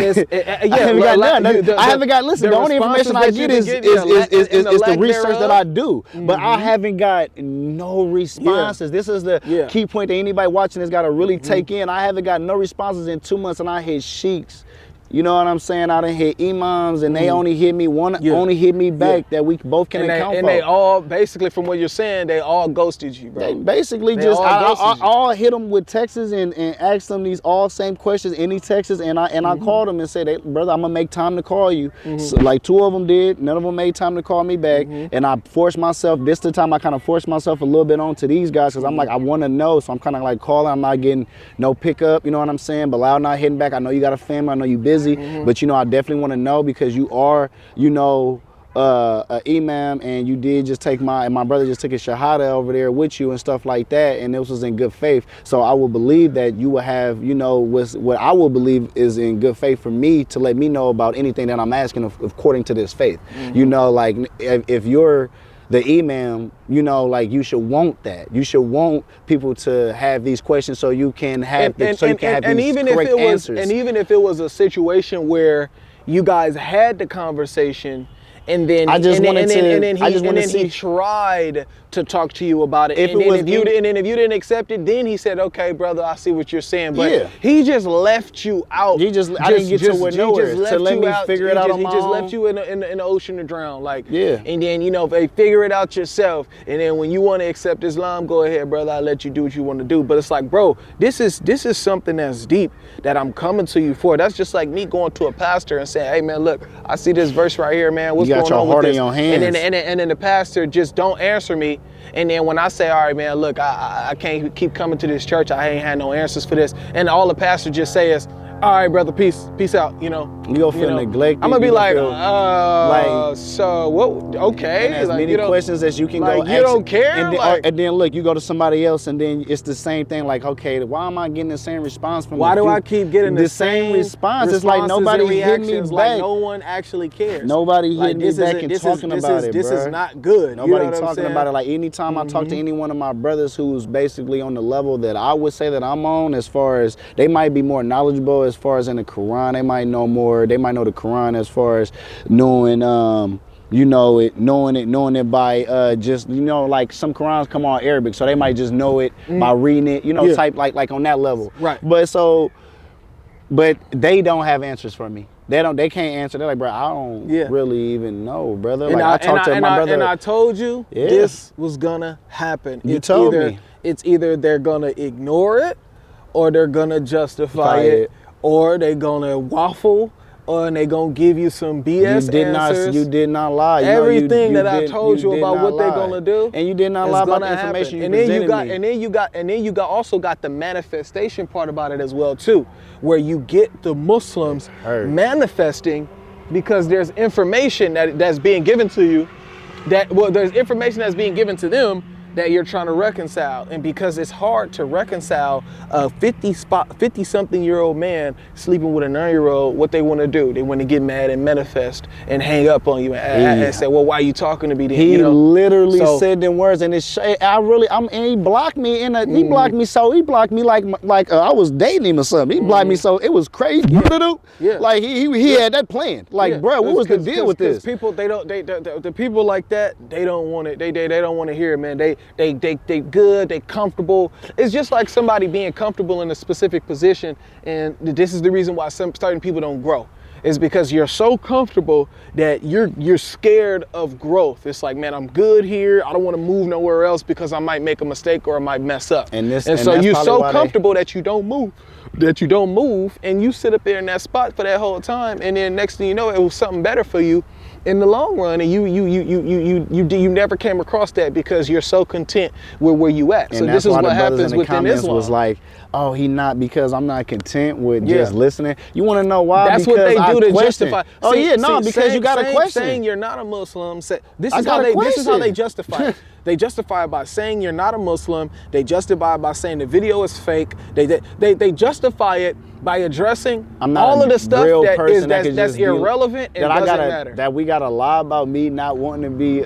haven't got none. I haven't got. Listen, the only information I get is the research that I do, but I haven't got no responses. This is the key point that anybody watching has got to really take in. I haven't got no responses in 2 months, and I hit sheiks. You know what I'm saying? I done hit imams, and they only hit me only hit me back that we both can account for. And they all, basically, from what you're saying, they all ghosted you, bro. They basically just, I all hit them with texts and asked them these all same questions in these texts, and I called them and said, hey, brother, I'm gonna make time to call you. So, like 2 of them did, none of them made time to call me back, and I forced myself, this the time I kind of forced myself a little bit onto these guys, because I'm like, I want to know, so I'm kind of like calling, I'm not getting no pickup, you know what I'm saying? Bilal not hitting back, I know you got a family, I know you busy, but you know, I definitely want to know, because you are, you know, an imam, and you did just take my brother just took his shahada over there with you and stuff like that, and this was in good faith. So I will believe that you will have, you know, what I will believe is in good faith for me to let me know about anything that I'm asking according to this faith. You know, like if you're the imam, you know, like you should want that. You should want people to have these questions so you can have these correct answers. And even if it was a situation where you guys had the conversation And then I just wanted to. and then I just wanted to he see. tried to talk to you about it. And then if you didn't accept it, then he said, "Okay, brother, I see what you're saying." But Yeah. he just left you out. I didn't get to nowhere to let me figure it out on my own. He just left you in the ocean to drown. Like, Yeah. And then if they figure it out yourself, and then when you want to accept Islam, go ahead, brother. I'll let you do what you want to do. But it's like, bro, this is something that's deep that I'm coming to you for. That's just like me going to a pastor and saying, "Hey, man, look, I see this verse right here, man. What's going on with this?" Your hands. And then the pastor just don't answer me. And then when I say, "All right, man, look, I can't keep coming to this church. I ain't had no answers for this," and all the pastor just say is, "All right, brother, peace out." You gonna feel neglected. I'm gonna be like, like, so what? Okay, and as like, many questions as you can like, go. You don't care, and then look, you go to somebody else, and then it's the same thing. Like, okay, why am I getting the same response from? Why do I keep getting the same response? It's like nobody hitting me back. Like no one actually cares. Nobody hitting me back and talking about it, bro. This is not good. Nobody talking about it. Like anytime I talk to any one of my brothers who's basically on the level that I would say that I'm on, as far as they might be more knowledgeable as far as in the Quran, they might know more. They might know the Quran as far as knowing, knowing it by just like some Qurans come on Arabic, so they might just know it by reading it, type like on that level. Right. But they don't have answers for me. They can't answer. They're like, bro, I don't really even know, brother. And like I talked to my brother. And I told you this was gonna happen. You told me. It's either they're gonna ignore it, or they're gonna justify it, or they're gonna waffle, or they gonna give you some BS answers. You did not lie. Everything that I told you about what they're gonna do, and you did not lie about the information you presented me. And then you also got the manifestation part about it as well too, where you get the Muslims manifesting because there's information that's being given to you, there's information that's being given to them that you're trying to reconcile. And because it's hard to reconcile a 50-something-year-old man sleeping with a 9-year-old, what they want to do, they want to get mad and manifest and hang up on you and say, well, why are you talking to me then? He literally said them words, and and he blocked me he blocked me like I was dating him or something. He blocked me so it was crazy. Yeah. Like he had that planned. Like, bro, what was the deal with this? People, the people like that, they don't want it. They don't want to hear it, man. They good, they comfortable. It's just like somebody being comfortable in a specific position, and this is the reason why certain people don't grow. Is because you're so comfortable that you're scared of growth. It's like, man, I'm good here. I don't want to move nowhere else because I might make a mistake or I might mess up. And so you're so comfortable that you don't move. And you sit up there in that spot for that whole time, and then next thing you know, it was something better for you in the long run, and you never came across that because you're so content with where you at. And so this is what happens within Islam. Was like, oh, he not because I'm not content with just listening. You want to know why? That's what they do to justify. Because you got a question. Saying you're not a Muslim. This is how they justify it. They justify it by saying you're not a Muslim. They justify it by saying the video is fake. They justify it by addressing all of the stuff that's irrelevant and doesn't matter. That we gotta lie about me not wanting to be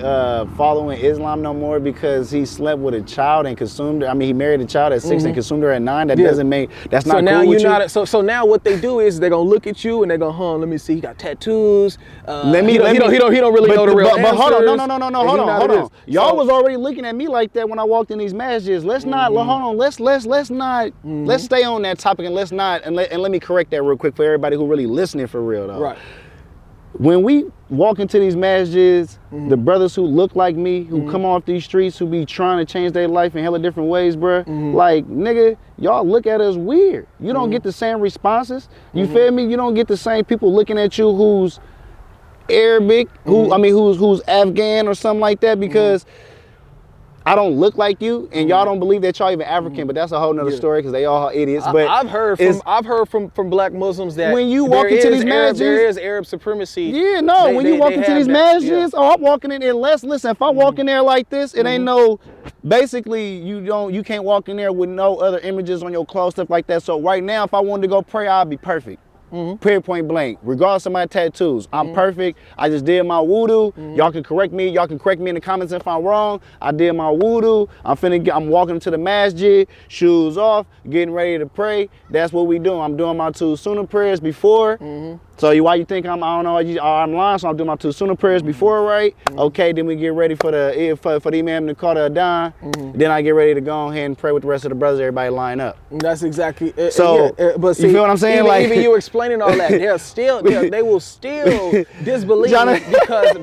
following Islam no more because he slept with a child and consumed her. I mean, he married a child at 6 and consumed her at 9. That doesn't make. That's not cool with you. So now what they do is they're gonna look at you and they're gonna, let me see. He got tattoos. He don't really know the real answers. But hold on, no, hold on. Y'all was already looking at me like that when I walked in these masjids. Let's not. Hold on. Let's not. Let's stay on that topic and let's not. And let me correct that real quick for everybody who really listening for real though. Right. When we walk into these masjids, the brothers who look like me, who come off these streets, who be trying to change their life in hella different ways, bruh, like, nigga, y'all look at us weird. You don't get the same responses. You feel me? You don't get the same people looking at you who's Arabic, who's Afghan or something like that, because I don't look like you, and y'all don't believe that y'all even African, but that's a whole nother story because they all idiots. But I've heard from black Muslims that when you walk into these masjids, there is Arab supremacy. Yeah, no. When you walk into these masjids, I'm walking in. Listen, if I walk in there like this, it ain't no. Basically, you can't walk in there with no other images on your clothes, stuff like that. So right now, if I wanted to go pray, I'd be perfect. Period, point blank. Regardless of my tattoos, I'm perfect. I just did my wudu. Y'all can correct me. Y'all can correct me in the comments if I'm wrong. I did my wudu. I'm walking to the masjid, shoes off, getting ready to pray. That's what we do. I'm doing my 2 sunnah prayers before. So why you think I'm lying? So I'm doing my 2 sunnah prayers before, right? Okay, then we get ready for the imam to call the adhan. Then I get ready to go ahead and pray with the rest of the brothers. Everybody line up. That's exactly. So but see, you feel what I'm saying? Even you explaining all that, they will still disbelieve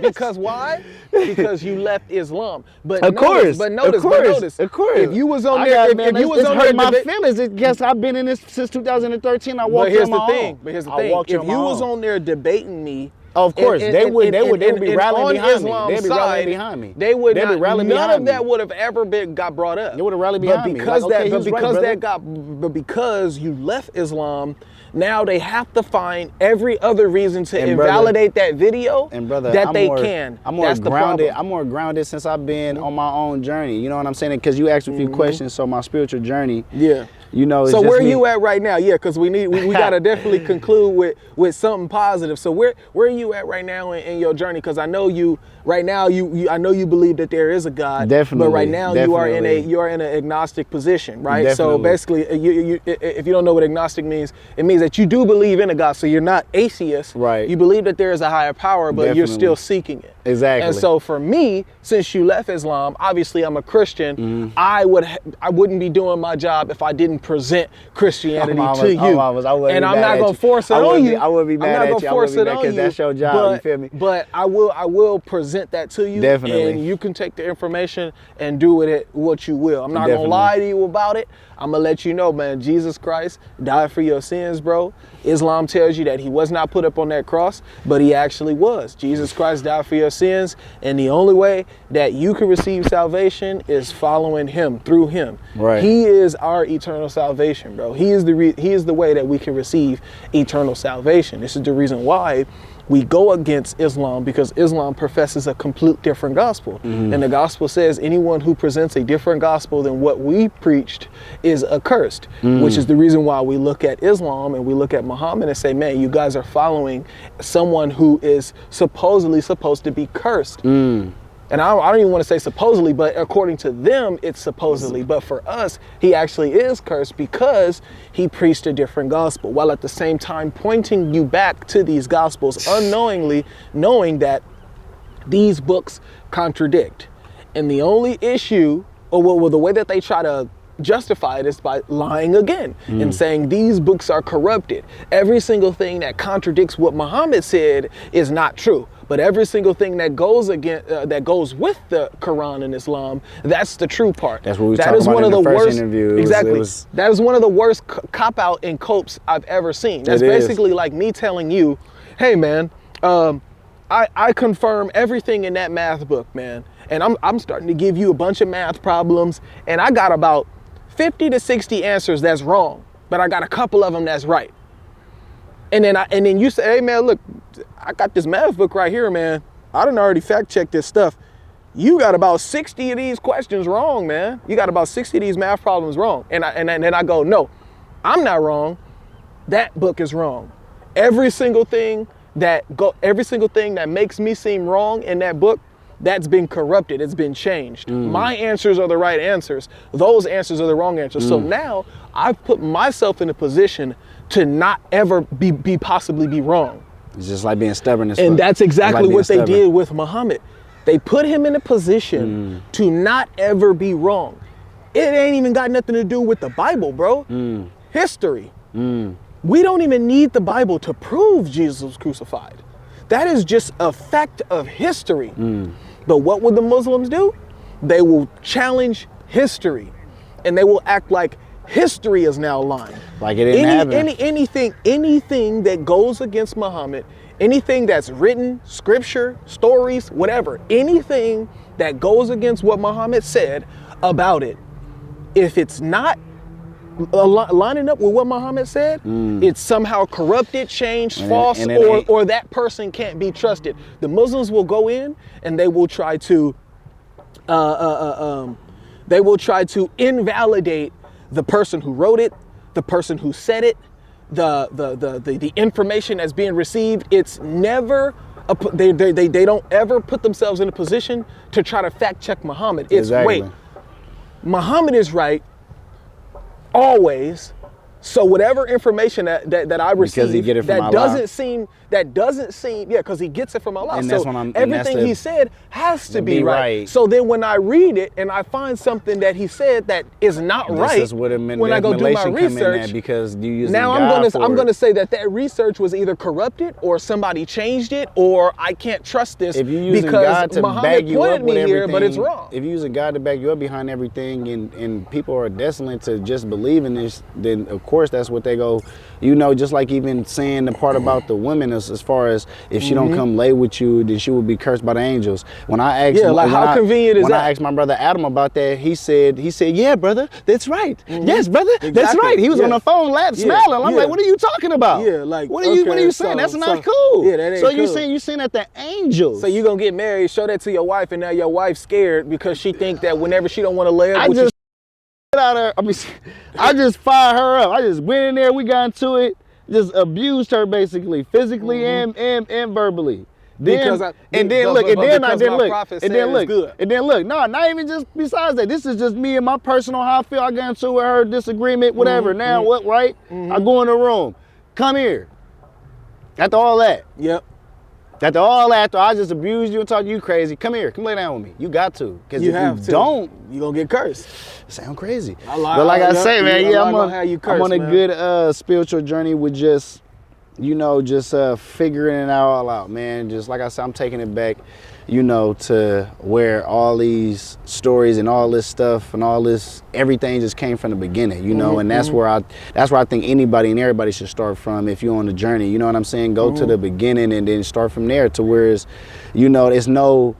because why? Because you left Islam. But notice, of course. If you was on there, if you was on there, my feelings. Yes, I've been in this since 2013. I walked on my own. But here's the thing. If you was on there debating me, of course, they would be rallying behind me. They'd be rallying behind me. They would not. None of that would have ever got brought up. They would have rallied behind me. But because you left Islam, now they have to find every other reason to invalidate that video. And brother, that they can. I'm more grounded. I'm more grounded since I've been on my own journey. You know what I'm saying? Because you asked me a few questions, so my spiritual journey. Yeah. You know. So where are you at right now? Yeah, because we gotta definitely conclude with something positive. So where are you at right now in your journey? Because I know you right now. I know you believe that there is a God. Definitely. But right now you are in an agnostic position, right? Definitely. So basically, if you don't know what agnostic means, it means that you do believe in a God. So you're not atheist. Right. You believe that there is a higher power, but you're still seeking it. Exactly. And so for me, since you left Islam, obviously I'm a Christian. I wouldn't be doing my job if I didn't present Christianity to you. And I'm not gonna force it on you. I would be mad at you. I would be mad because that's your job. You feel me? But I will present that to you. Definitely. And you can take the information and do with it what you will. I'm not gonna lie to you about it. I'm gonna let you know, man, Jesus Christ died for your sins, bro. Islam tells you that he was not put up on that cross, but he actually was. Jesus Christ died for your sins, and the only way that you can receive salvation is following him, through him. Right. He is our eternal salvation, bro. He is the way that we can receive eternal salvation. This is the reason why we go against Islam, because Islam professes a complete different gospel. And the gospel says anyone who presents a different gospel than what we preached is accursed, which is the reason why we look at Islam and we look at Muhammad and say, man, you guys are following someone who is supposedly supposed to be cursed. And I don't even want to say supposedly, but according to them, it's supposedly. But for us, he actually is cursed because he preached a different gospel, while at the same time pointing you back to these gospels unknowingly, knowing that these books contradict. And the only issue, or the way that they try to justify it is by lying again and saying these books are corrupted. Every single thing that contradicts what Muhammad said is not true. But every single thing that goes that goes with the Quran and Islam, that's the true part. That's what we talked about in the first interview. Exactly. That is one of the worst cop-out and copes I've ever seen. That's basically like me telling you, hey man, I confirm everything in that math book, man. And I'm starting to give you a bunch of math problems, and I got about 50 to 60 answers that's wrong, but I got a couple of them that's right. And then you say, hey man, look, I got this math book right here, man. I done already fact checked this stuff. You got about 60 of these questions wrong, man. You got about 60 of these math problems wrong. And then I go, no, I'm not wrong. That book is wrong. Every single thing that makes me seem wrong in that book, that's been corrupted. It's been changed. My answers are the right answers. Those answers are the wrong answers. So now I've put myself in a position to not ever possibly be wrong. It's just like being stubborn as fuck. And that's exactly what they did with Muhammad. They put him in a position to not ever be wrong. It ain't even got nothing to do with the Bible, bro. History. We don't even need the Bible to prove Jesus was crucified. That is just a fact of history. But what would the Muslims do? They will challenge history, and they will act like history is now lying. Like it didn't happen. Anything that goes against Muhammad, anything that's written, scripture, stories, whatever, anything that goes against what Muhammad said about it, if it's not lining up with what Muhammad said, it's somehow corrupted, changed, false, or that person can't be trusted. The Muslims will go in and they will try to invalidate the person who wrote it, the person who said it, the information that's being received, it's never they don't ever put themselves in a position to try to fact check Muhammad. It's Exactly. wait, Muhammad is right always. So whatever information that I receive he get it from that Allah. doesn't seem because he gets it from Allah. And so that's when I'm- and everything that's the- he said has to be be right. right. So then when I read it and I find something that he said that is not right, This is where the when I go do my manipulation come in research, at, because you using now God for I'm it. gonna say that research was either corrupted or somebody changed it, or I can't trust this If you're using because God to Muhammad back you pointed up me with here, everything, but it's wrong. if you're using God to back you up behind everything, and people are desolate to just believe in this, then of course that's what they go. You know, just like even saying the part about the women as far as if she don't come lay with you, then she will be cursed by the angels. When I asked, how convenient is when that? I asked my brother Adam about that, he said, yeah, brother, that's right. Yes, brother, that's Exactly. right. He was on Yeah. the phone smiling. I'm Yeah. like, what are you talking about? Yeah, like, what are you okay, saying? so- That's not so- cool. yeah, that ain't so you cool. saying that the angels. So you gonna get married, show that to your wife, and now your wife's scared because she think that whenever she don't want to lay up I with just out her. I just fired her up. I just went in there. We got into it. Just abused her basically, physically and verbally. Then, Because my prophet said it's good. And then look. No, not even just besides that. This is just me and my personal how I feel. I got into with her disagreement, whatever. Now what? Right? I go in the room. Come here. After all that. Yep. After all that, after I just abused you and talked you crazy, come here, come lay down with me. You got to, because if have you to. don't, You gonna get cursed. sound crazy. I like- But like I yeah, say, man, yeah, yeah, I'm I'm gonna have you I'm cursed, on a man. good spiritual journey with just, figuring it all out, man. Just like I said, I'm taking it back, to where all these stories and all this stuff and all this, everything just came from the beginning, and that's where I think anybody and everybody should start from if you're on the journey. You know what I'm saying? Go to the beginning and then start from there to where it's, it's no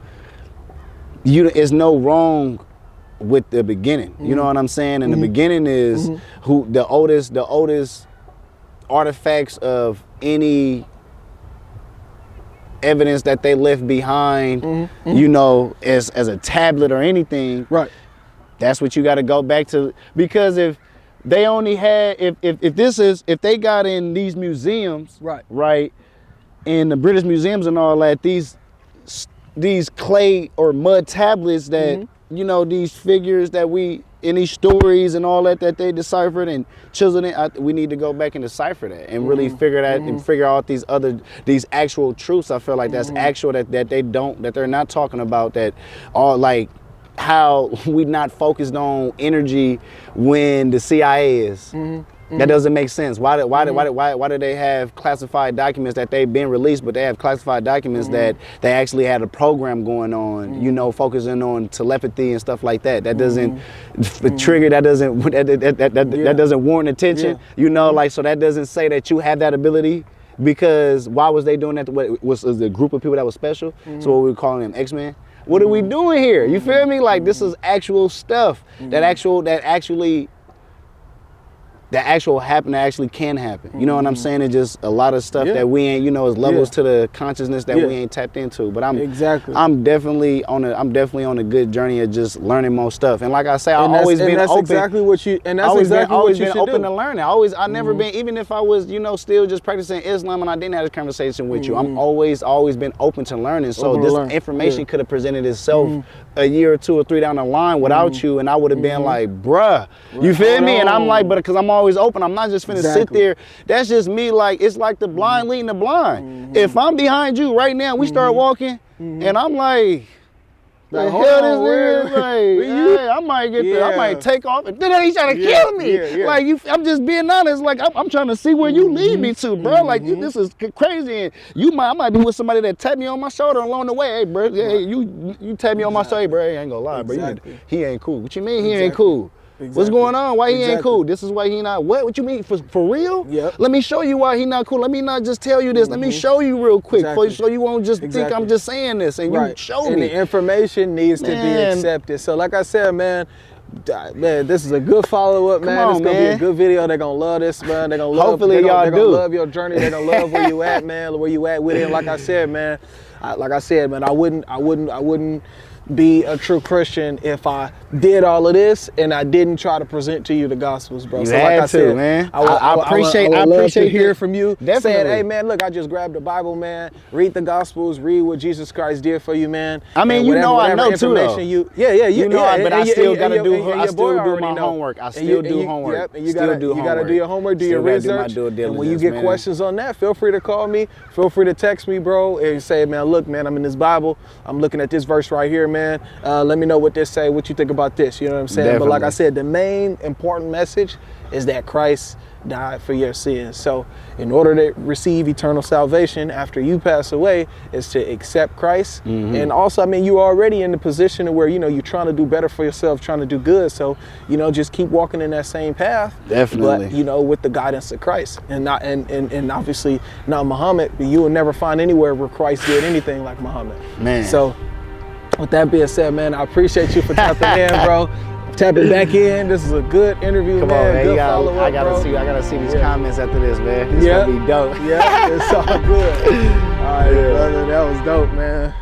wrong with the beginning. You know what I'm saying? And the beginning is who the oldest artifacts of any evidence that they left behind, as a tablet or anything. Right. That's what you got to go back to, because if they only had, if they got in these museums, right, in the British museums and all that, these clay or mud tablets that, these figures that in these stories and all that they deciphered and chiseled in, we need to go back and decipher that and really figure that and figure out these actual truths. I feel like that's actual that they're not talking about, that all like how we not focused on energy when the CIA is. That doesn't make sense. Why do they have classified documents that they've been released, but they have classified documents that they actually had a program going on, focusing on telepathy and stuff like that. That doesn't trigger. That doesn't warrant attention. So that doesn't say that you have that ability. Because why was they doing that? Was a group of people that was special? So what we calling them X-Men? What are we doing here? You feel me? Like, this is actual stuff that actually can happen. You know what I'm saying? It's just a lot of stuff that we ain't, is levels to the consciousness that we ain't tapped into. But I'm definitely on a good journey of just learning more stuff. And like I say, I've always been open. Exactly what you and that's always exactly been, what you should open do. to learning. I never been, even if I was, still just practicing Islam and I didn't have this conversation with you, I'm always been open to learning. So this information could have presented itself a year or two or three down the line without you, and I would have been like, bruh, you feel me? And I'm like, but because I'm always open, I'm not just finna sit there. That's just me. Like, it's like the blind leading the blind. If I'm behind you right now, we start walking, and I'm like, the hell this is like, hey, I might get there, I might take off, and then he's trying to kill me. Like, I'm just being honest. Like, I'm trying to see where you lead me to, bro. Like, this is crazy, and I might be with somebody that tap me on my shoulder along the way. Hey, bro, hey, you tap me on my shoulder, bro. Hey, I ain't gonna lie, bro. He ain't cool. What you mean he ain't cool? What's going on? Why he ain't cool? This is why he not. What you mean? For real? Yep. Let me show you why he not cool. Let me not just tell you this. Let me show you real quick, so you won't just think I'm just saying this, and you show me. And the information needs to be accepted. So like I said, man, this is a good follow-up, man. It's gonna be a good video. They're gonna love this, man. They're gonna love. Hopefully they're gonna love your journey. They're gonna love where you at, man. Where you at with it. And like I said, man, I wouldn't be a true Christian if I did all of this and I didn't try to present to you the Gospels, bro. You so had like I to, said, man. I appreciate love to hear from you. Definitely. Saying, hey man, look, I just grabbed the Bible, man. Read the Gospels, read what Jesus Christ did for you, man. I mean, and I know too, though. You know, but I still gotta do. I still do my know. homework. I still do homework. Yep, and you gotta do your homework, do your research. And when you get questions on that, feel free to call me. Feel free to text me, bro, and say, man, look, man, I'm in this Bible. I'm looking at this verse right here, man. Let me know what this say. What you think about this? You know what I'm saying? Definitely. But like I said, the main important message is that Christ died for your sins. So in order to receive eternal salvation after you pass away is to accept Christ. And also, I mean, you're already in the position where, you know, you're trying to do better for yourself, trying to do good. So, you know, just keep walking in that same path. Definitely. But, you know, with the guidance of Christ and not, and obviously not Muhammad, but you will never find anywhere where Christ did anything like Muhammad. Man. So with that being said, man, I appreciate you for tapping in, bro. Tapping back in. This is a good interview, Come man. on, man. Good I gotta see these comments after this, man. It's gonna be dope. Yeah, it's all good. All right, brother. That was dope, man.